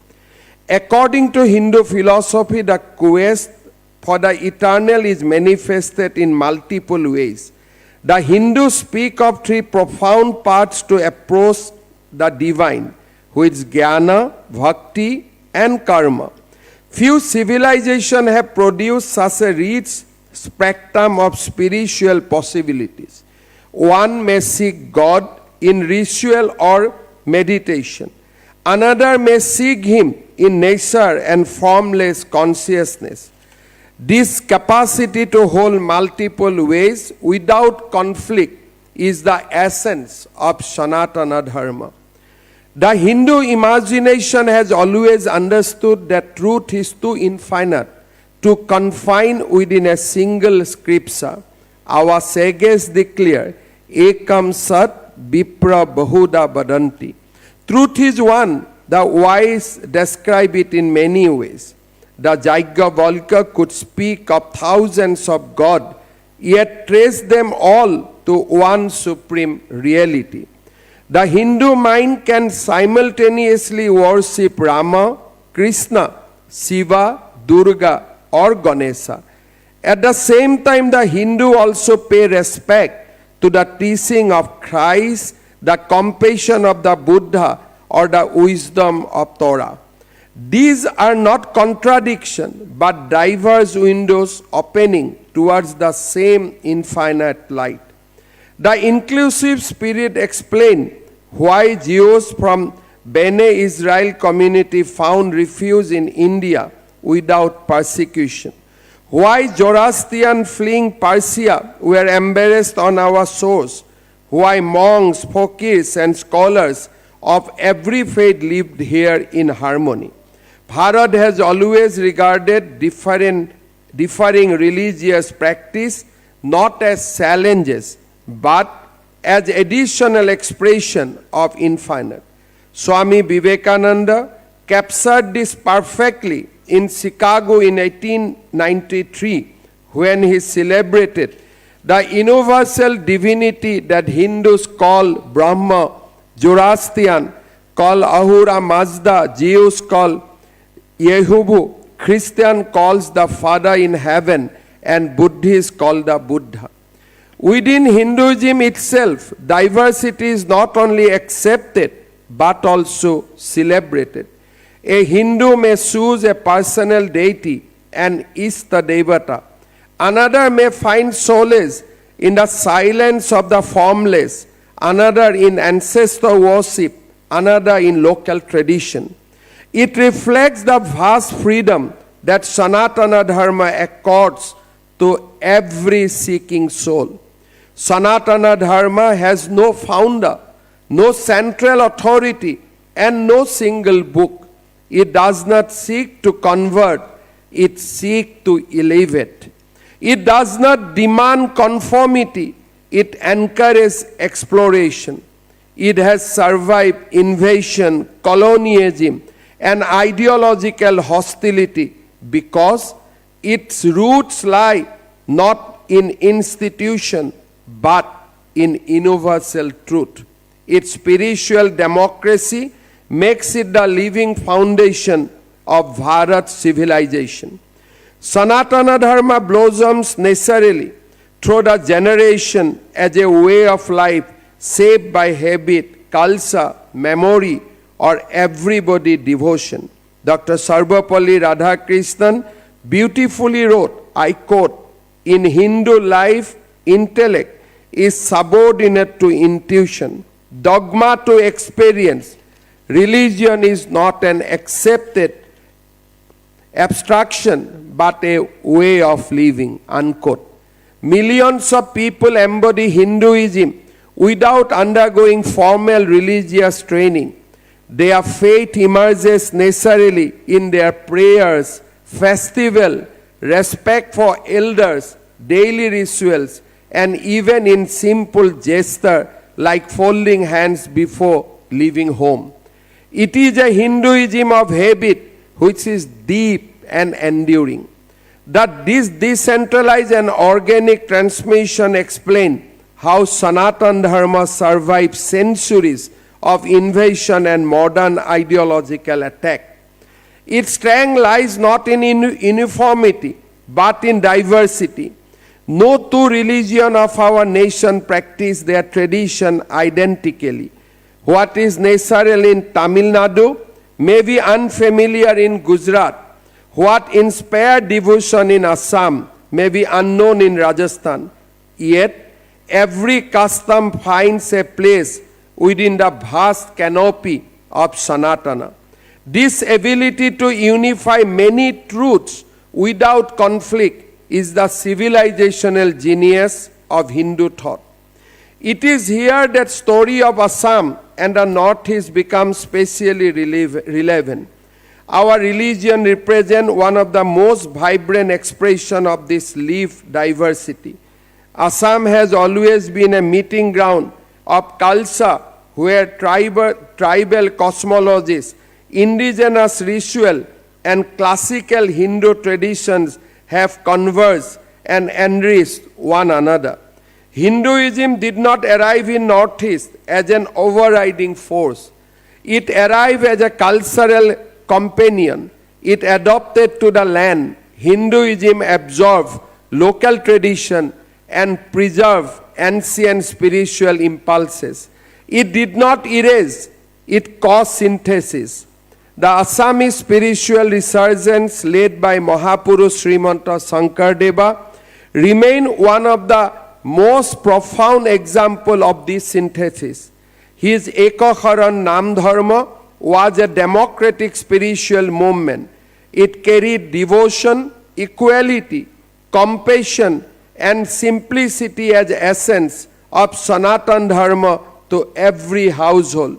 According to Hindu philosophy, the quest for the eternal is manifested in multiple ways. The Hindus speak of three profound paths to approach the divine, which is jnana, bhakti, and karma. Few civilizations have produced such a rich spectrum of spiritual possibilities. One may seek God in ritual or meditation. Another may seek Him in nature and formless consciousness. This capacity to hold multiple ways without conflict is the essence of Sanatana Dharma. The Hindu imagination has always understood that truth is too infinite to confine within a single scripture. Our sages declare, Ekam Sat Vipra Bahuda Badanti. Truth is one. The wise describe it in many ways. The Jaigavalkya could speak of thousands of gods, yet trace them all to one supreme reality. The Hindu mind can simultaneously worship Rama, Krishna, Shiva, Durga, or Ganesha. At the same time, the Hindu also pay respect to the teaching of Christ, the compassion of the Buddha, or the wisdom of Torah. These are not contradictions, but diverse windows opening towards the same infinite light. The inclusive spirit explains why Jews from Bene Israel community found refuge in India without persecution. Why Zoroastrian fleeing Persia were embarrassed on our shores. Why monks, fakirs, and scholars of every faith lived here in harmony. Bharat has always regarded differing religious practice not as challenges, but as additional expression of infinite. Swami Vivekananda captured this perfectly in Chicago in 1893 when he celebrated the universal divinity that Hindus call Brahma, Zoroastrian call Ahura Mazda, Jews call Yehubu, Christian calls the Father in heaven, and Buddhists call the Buddha. Within Hinduism itself, diversity is not only accepted but also celebrated. A Hindu may choose a personal deity, an Ishta Devata. Another may find solace in the silence of the formless, another in ancestor worship, another in local tradition. It reflects the vast freedom that Sanatana Dharma accords to every seeking soul. Sanatana Dharma has no founder, no central authority, and no single book. It does not seek to convert, it seeks to elevate. It does not demand conformity, it encourages exploration. It has survived invasion, colonialism, and ideological hostility because its roots lie not in institution but in universal truth. Its spiritual democracy makes it the living foundation of Bharat civilization. Sanatana Dharma blossoms naturally through the generation as a way of life shaped by habit, culture, memory, or everybody devotion. Dr. Sarvapalli Radhakrishnan beautifully wrote, I quote, in Hindu life, intellect is subordinate to intuition, dogma to experience. Religion is not an accepted abstraction, but a way of living, unquote. Millions of people embody Hinduism without undergoing formal religious training. Their faith emerges naturally in their prayers, festival, respect for elders, daily rituals, and even in simple gesture like folding hands before leaving home. It is a Hinduism of habit which is deep and enduring. That this decentralized and organic transmission explain how Sanatana Dharma survived centuries of invasion and modern ideological attack. Its strength lies not in uniformity, but in diversity. No two religions of our nation practice their tradition identically. What is natural in Tamil Nadu may be unfamiliar in Gujarat. What inspired devotion in Assam may be unknown in Rajasthan. Yet, every custom finds a place within the vast canopy of Sanatana. This ability to unify many truths without conflict is the civilizational genius of Hindu thought. It is here that story of Assam and the Northeast becomes specially relevant. Our religion represents one of the most vibrant expressions of this lived diversity. Assam has always been a meeting ground of Khalsa, where tribal cosmologies, indigenous ritual, and classical Hindu traditions have converged and enriched one another. Hinduism did not arrive in Northeast as an overriding force. It arrived as a cultural companion. It adopted to the land. Hinduism absorbed local tradition and preserved ancient spiritual impulses. It did not erase, it caused synthesis. The Assamese spiritual resurgence led by Mahapurush Himanta Sankardeva remain one of the most profound examples of this synthesis. His Ekaharan Nam Dharma was a democratic spiritual movement. It carried devotion, equality, compassion, and simplicity as essence of Sanatana Dharma to every household.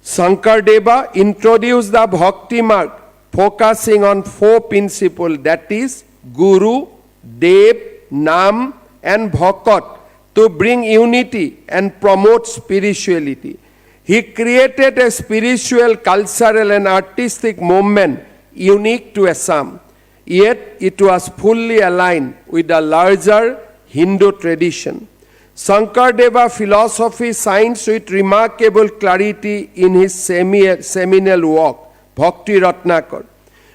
Sankardeva introduced the Bhakti mark, focusing on four principles, that is, Guru, Dev, Nam, and Bhakat, to bring unity and promote spirituality. He created a spiritual, cultural, and artistic movement unique to Assam, yet it was fully aligned with the larger Hindu tradition. Sankardeva philosophy shines with remarkable clarity in his seminal work, Bhakti Ratnakar.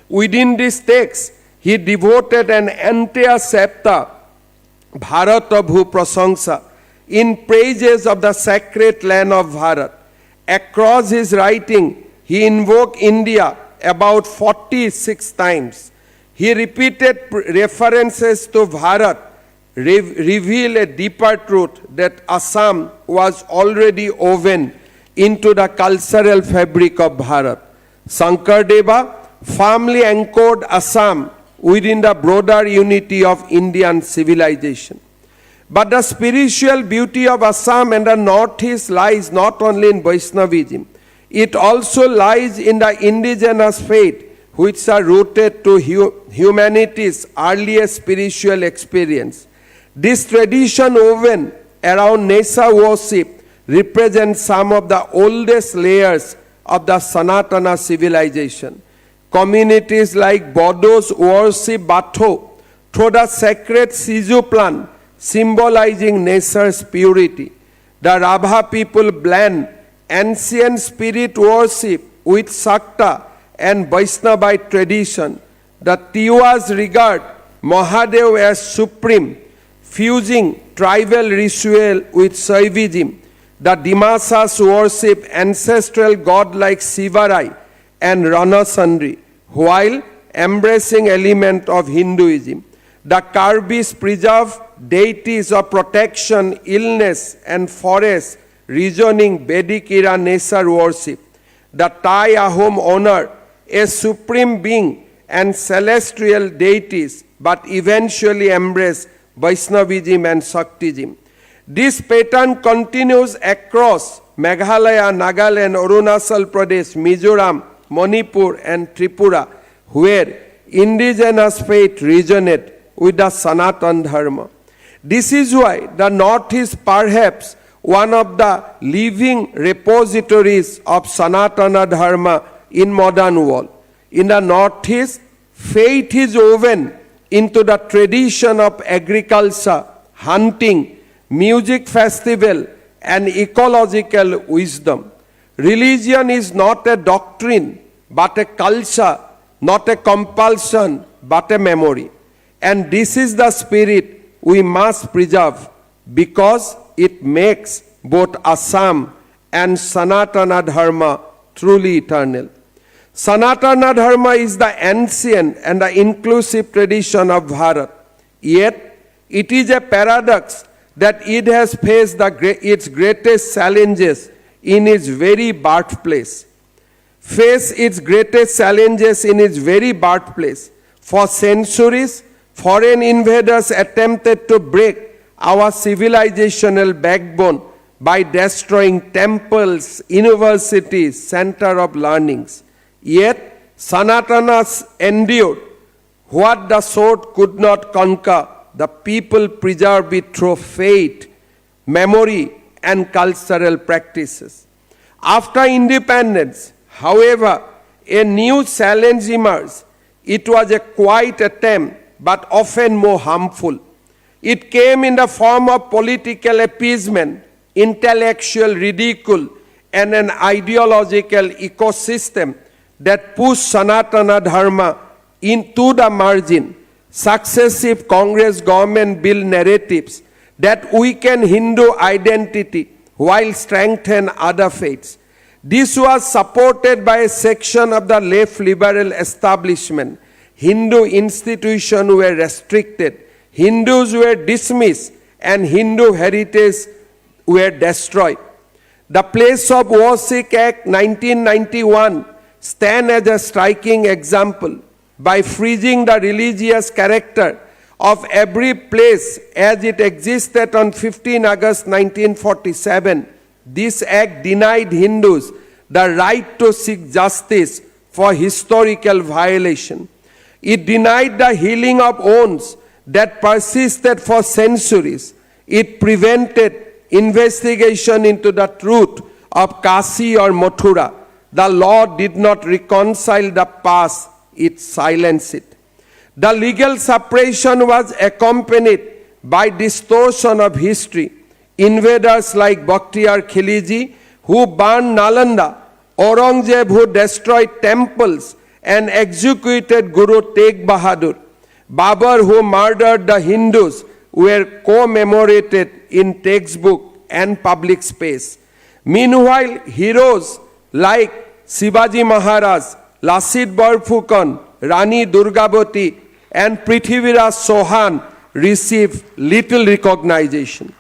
Within this text, he devoted an entire chapter, Bharata Bhu Prasangsa, in praises of the sacred land of Bharat. Across his writing, he invoked India about 46 times. He repeated references to Bharat, reveal a deeper truth that Assam was already woven into the cultural fabric of Bharat. Sankardeva firmly anchored Assam within the broader unity of Indian civilization. But the spiritual beauty of Assam and the Northeast lies not only in Vaishnavism, it also lies in the indigenous faith which are rooted to humanity's earliest spiritual experience. This tradition woven around nature worship represents some of the oldest layers of the Sanatana civilization. Communities like Bodos worship Batho through the sacred Siju plant, symbolizing nature's purity. The Rabha people blend ancient spirit worship with Sakta and Vaishnavite tradition. The Tiwas regard Mahadev as supreme, fusing tribal ritual with Shaivism. The Dimasas worship ancestral god like Shivarai and Ranasandri, while embracing element of Hinduism. The Karbis preserve deities of protection, illness, and forest, reasoning Vedic era nature worship. The Thai Ahom honor a supreme being and celestial deities, but eventually embrace Vaishnavism and Shaktism. This pattern continues across Meghalaya, Nagaland, Arunachal Pradesh, Mizoram, Manipur, and Tripura, where indigenous faith resonate with the Sanatana Dharma. This is why the North is perhaps one of the living repositories of Sanatana Dharma in modern world. In the Northeast, Faith is woven into the tradition of agriculture, hunting, music festival, and ecological wisdom. Religion is not a doctrine, but a culture, not a compulsion, but a memory. And this is the spirit we must preserve because it makes both Assam and Sanatana Dharma truly eternal. Sanatana Dharma is the ancient and the inclusive tradition of Bharat. Yet, it is a paradox that it has faced its greatest challenges in its very birthplace. For centuries, foreign invaders attempted to break our civilizational backbone by destroying temples, universities, center of learnings. Yet, Sanatanas endured what the sword could not conquer. The people preserve it through faith, memory, and cultural practices. After independence, however, a new challenge emerged. It was a quiet attempt, but often more harmful. It came in the form of political appeasement, intellectual ridicule, and an ideological ecosystem that pushed Sanatana Dharma into the margin. Successive Congress government built narratives that weaken Hindu identity while strengthen other faiths. This was supported by a section of the left liberal establishment. Hindu institutions were restricted, Hindus were dismissed, and Hindu heritage were destroyed. The Place of Worship Act 1991 stands as a striking example. By freezing the religious character of every place as it existed on 15 August 1947, this act denied Hindus the right to seek justice for historical violation. It denied the healing of wounds that persisted for centuries. It prevented investigation into the truth of Kashi or Mathura. The law did not reconcile the past, it silenced it. The legal suppression was accompanied by distortion of history. Invaders like Bakhtiyar Khilji, who burned Nalanda, Aurangzeb, who destroyed temples and executed Guru Tegh Bahadur, Babur, who murdered the Hindus, were commemorated in textbook and public space. Meanwhile, heroes like Shivaji Maharaj, Lasit Borphukan, Rani Durgavati, and Prithviraj Chauhan received little recognition.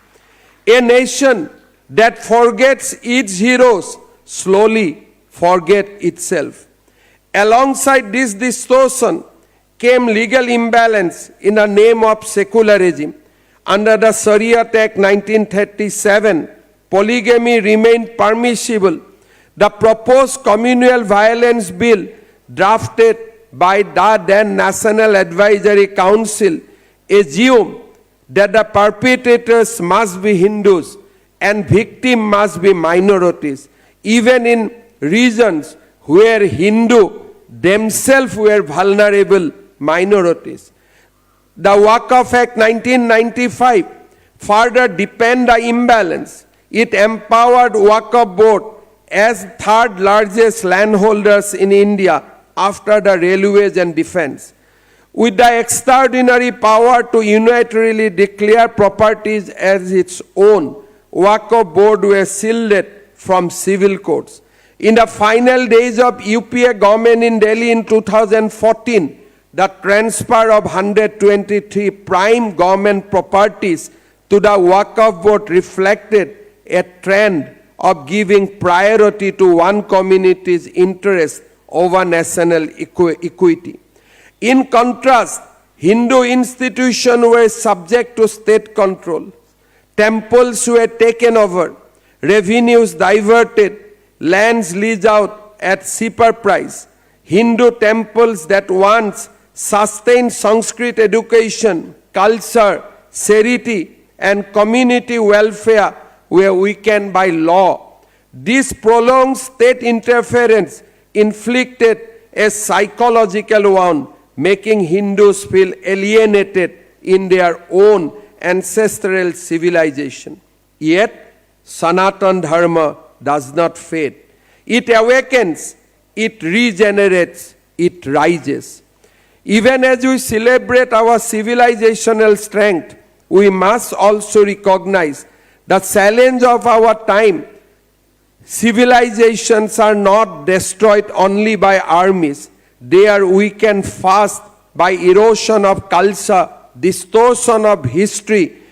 A nation that forgets its heroes slowly forgets itself. Alongside this distortion came legal imbalance in the name of secularism. Under the Sharia Act 1937, polygamy remained permissible. The proposed communal violence bill drafted by the then National Advisory Council assumed that the perpetrators must be Hindus and victims must be minorities, even in regions where Hindu themselves were vulnerable minorities. The Waqf Act 1995 further deepened the imbalance. It empowered Waqf Board as third largest landholders in India after the railways and defense. With the extraordinary power to unilaterally declare properties as its own, Waqf Board was shielded from civil courts. In the final days of UPA government in Delhi in 2014, the transfer of 123 prime government properties to the Waqf Board reflected a trend of giving priority to one community's interest over national equity. In contrast, Hindu institutions were subject to state control. Temples were taken over, revenues diverted, lands leased out at cheaper price. Hindu temples that once sustained Sanskrit education, culture, charity, and community welfare were weakened by law. This prolonged state interference inflicted a psychological wound making Hindus feel alienated in their own ancestral civilization. Yet, Sanatan Dharma does not fade. It awakens, it regenerates, it rises. Even as we celebrate our civilizational strength, we must also recognize the challenge of our time. Civilizations are not destroyed only by armies. They are weakened fast by erosion of culture, distortion of history,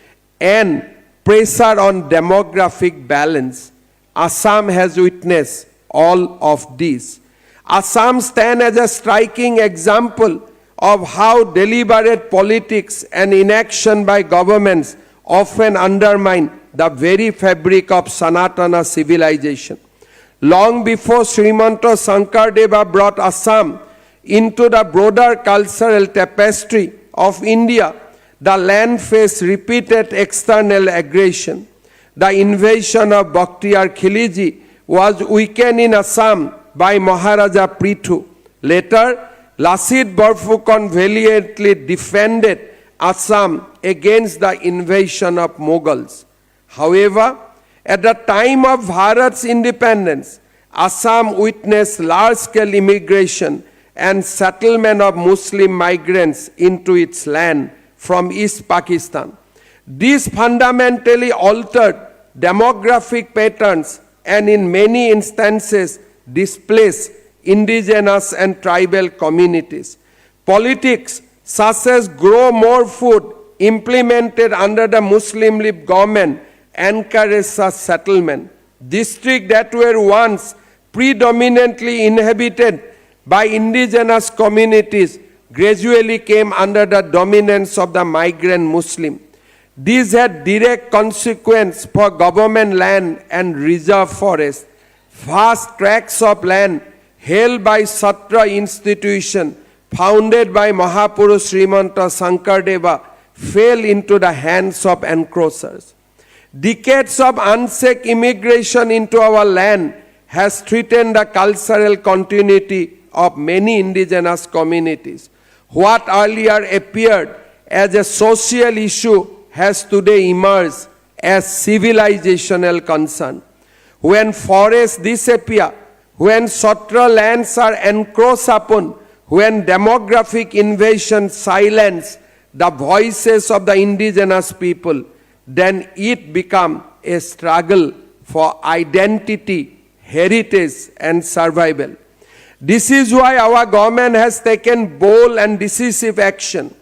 and pressure on demographic balance. Assam has witnessed all of these. Assam stands as a striking example of how deliberate politics and inaction by governments often undermine the very fabric of Sanatana civilization. Long before Himanta Biswa brought Assam into the broader cultural tapestry of India, the land faced repeated external aggression. The invasion of Bakhtiyar Khilji was weakened in Assam by Maharaja Prithu. Later, Lasit Borphukan valiantly defended Assam against the invasion of Mughals. However, at the time of Bharat's independence, Assam witnessed large-scale immigration and settlement of Muslim migrants into its land from East Pakistan. This fundamentally altered demographic patterns and in many instances displaced indigenous and tribal communities. Politics such as Grow More Food implemented under the Muslim League government encouraged such settlement. Districts that were once predominantly inhabited by indigenous communities gradually came under the dominance of the migrant Muslim. These had direct consequence for government land and reserve forests. Vast tracts of land held by Satra institution founded by Mahapurush Himanta Sankardeva fell into the hands of encroachers. Decades of unchecked immigration into our land has threatened the cultural continuity of many indigenous communities. What earlier appeared as a social issue has today emerged as civilizational concern. When forests disappear, when Satra lands are encroached upon, when demographic invasion silence the voices of the indigenous people, then it becomes a struggle for identity, heritage, and survival. This is why our government has taken bold and decisive action.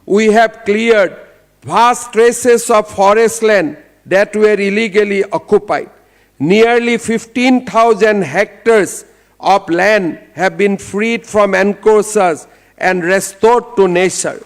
We have cleared vast traces of forest land that were illegally occupied. Nearly 15,000 hectares of land have been freed from encroachers and restored to nature.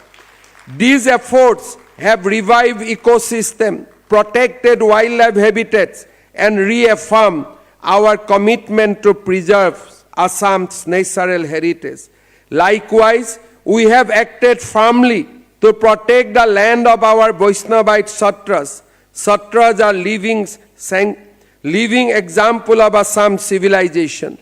These efforts have revived ecosystem, protected wildlife habitats, and reaffirmed our commitment to preserve Assam's natural heritage. Likewise, we have acted firmly to protect the land of our Vaishnavite Satras. Satras are living example of Assam civilization.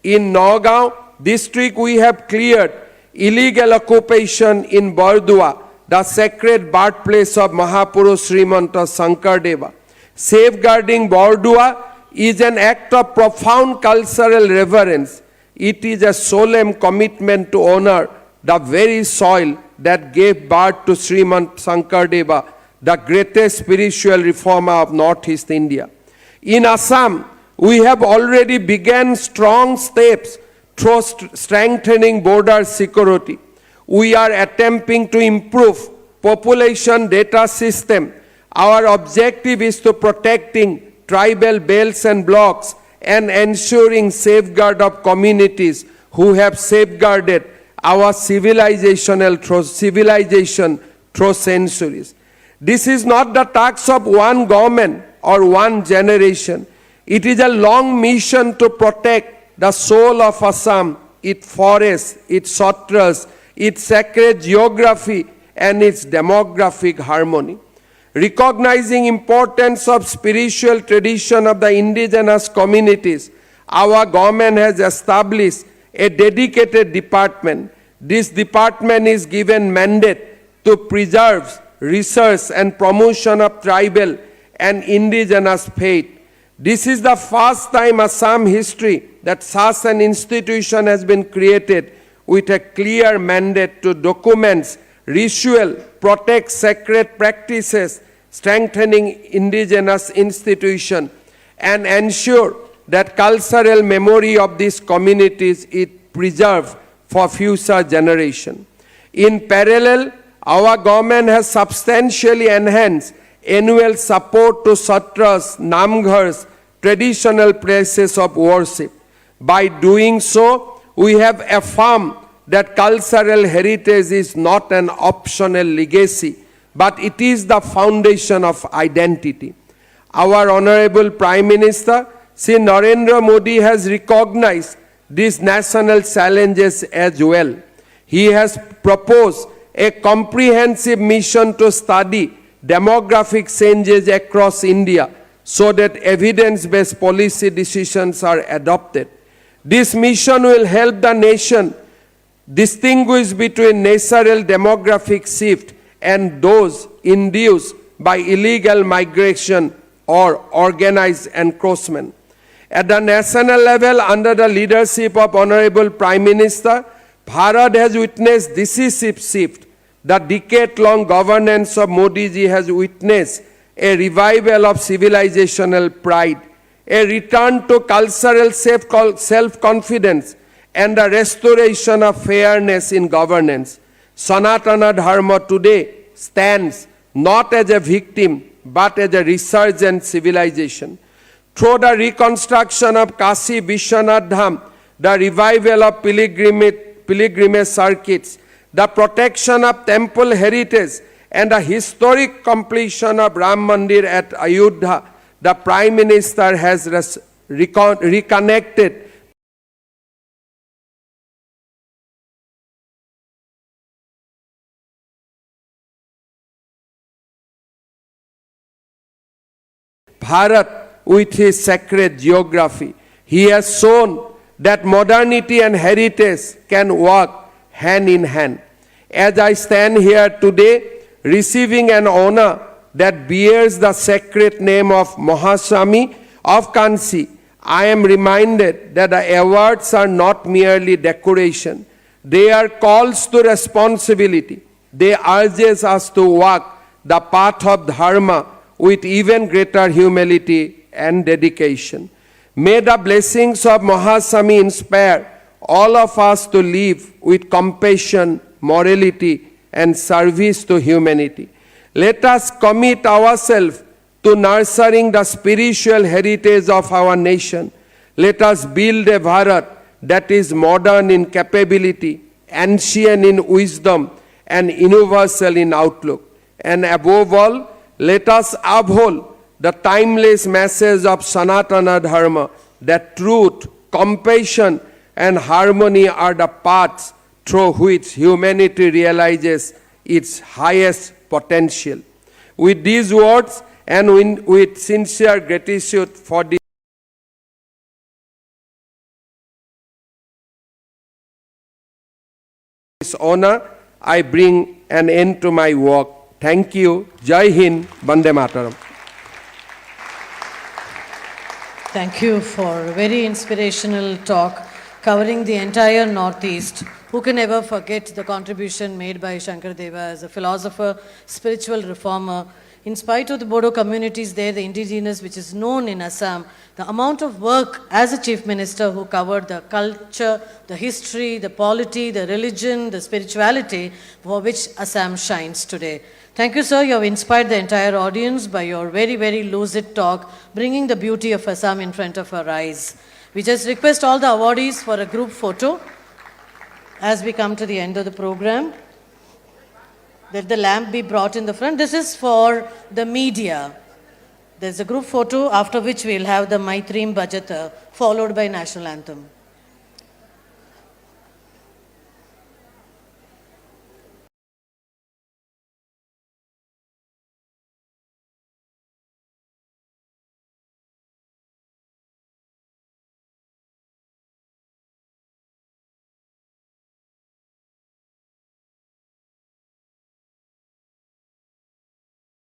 In Nagaon district, we have cleared illegal occupation in Bardua, the sacred birthplace of Mahapurush Himanta Sankardeva. Safeguarding Bardua is an act of profound cultural reverence. It is a solemn commitment to honor the very soil that gave birth to Srimant Sankardeva, the greatest spiritual reformer of Northeast India. In Assam, we have already begun strong steps towards strengthening border security. We are attempting to improve population data system. Our objective is to protecting tribal belts and blocks and ensuring safeguard of communities who have safeguarded our civilization through centuries. This is not the task of one government or one generation. It is a long mission to protect the soul of Assam, its forests, its satras, its sacred geography, and its demographic harmony. Recognizing importance of spiritual tradition of the indigenous communities, our government has established a dedicated department This department is given mandate to preserve, research and promotion of tribal and indigenous faith. This is the first time Assam history that such an institution has been created with a clear mandate to document, ritual, protect sacred practices, strengthening indigenous institutions, and ensure that cultural memory of these communities is preserved for future generations. In parallel, our government has substantially enhanced annual support to satras, namghars, traditional places of worship. By doing so, we have affirmed that cultural heritage is not an optional legacy, but it is the foundation of identity. Our Honorable Prime Minister, Shri Narendra Modi, has recognized these national challenges as well. He has proposed a comprehensive mission to study demographic changes across India so that evidence-based policy decisions are adopted. This mission will help the nation distinguish between natural demographic shift and those induced by illegal migration or organized encroachment. At the national level, under the leadership of Honorable Prime Minister, Bharat has witnessed decisive shift. The decade-long governance of Modi ji has witnessed a revival of civilizational pride, a return to cultural self-confidence, and the restoration of fairness in governance. Sanatana Dharma today stands not as a victim, but as a resurgent civilization. Through the reconstruction of Kashi Vishwanath Dham, the revival of pilgrimage circuits, the protection of temple heritage, and the historic completion of Ram Mandir at Ayodhya, the Prime Minister has reconnected Bharat with his sacred geography. He has shown that modernity and heritage can walk hand in hand. As I stand here today, receiving an honor that bears the sacred name of Mahaswami of Kanchi, I am reminded that the awards are not merely decoration. They are calls to responsibility. They urge us to walk the path of dharma with even greater humility and dedication. May the blessings of Mahaswami inspire all of us to live with compassion, morality, and service to humanity. Let us commit ourselves to nurturing the spiritual heritage of our nation. Let us build a Bharat that is modern in capability, ancient in wisdom, and universal in outlook. And above all, let us uphold the timeless message of Sanatana Dharma, that truth, compassion, and harmony are the paths through which humanity realizes its highest potential. With these words and with sincere gratitude for this honor, I bring an end to my work. Thank you. Jai Hind, Vande Mataram. Thank you for a very inspirational talk covering the entire Northeast. Who can ever forget the contribution made by Shankardeva as a philosopher, spiritual reformer? In spite of the Bodo communities there, the indigenous, which is known in Assam, the amount of work as a chief minister who covered the culture, the history, the polity, the religion, the spirituality, for which Assam shines today. Thank you, sir. You have inspired the entire audience by your very, very lucid talk, bringing the beauty of Assam in front of our eyes. We just request all the awardees for a group photo as we come to the end of the program. Let the lamp be brought in the front. This is for the media. There's a group photo, after which we'll have the Maitreem Bhajata, followed by National Anthem.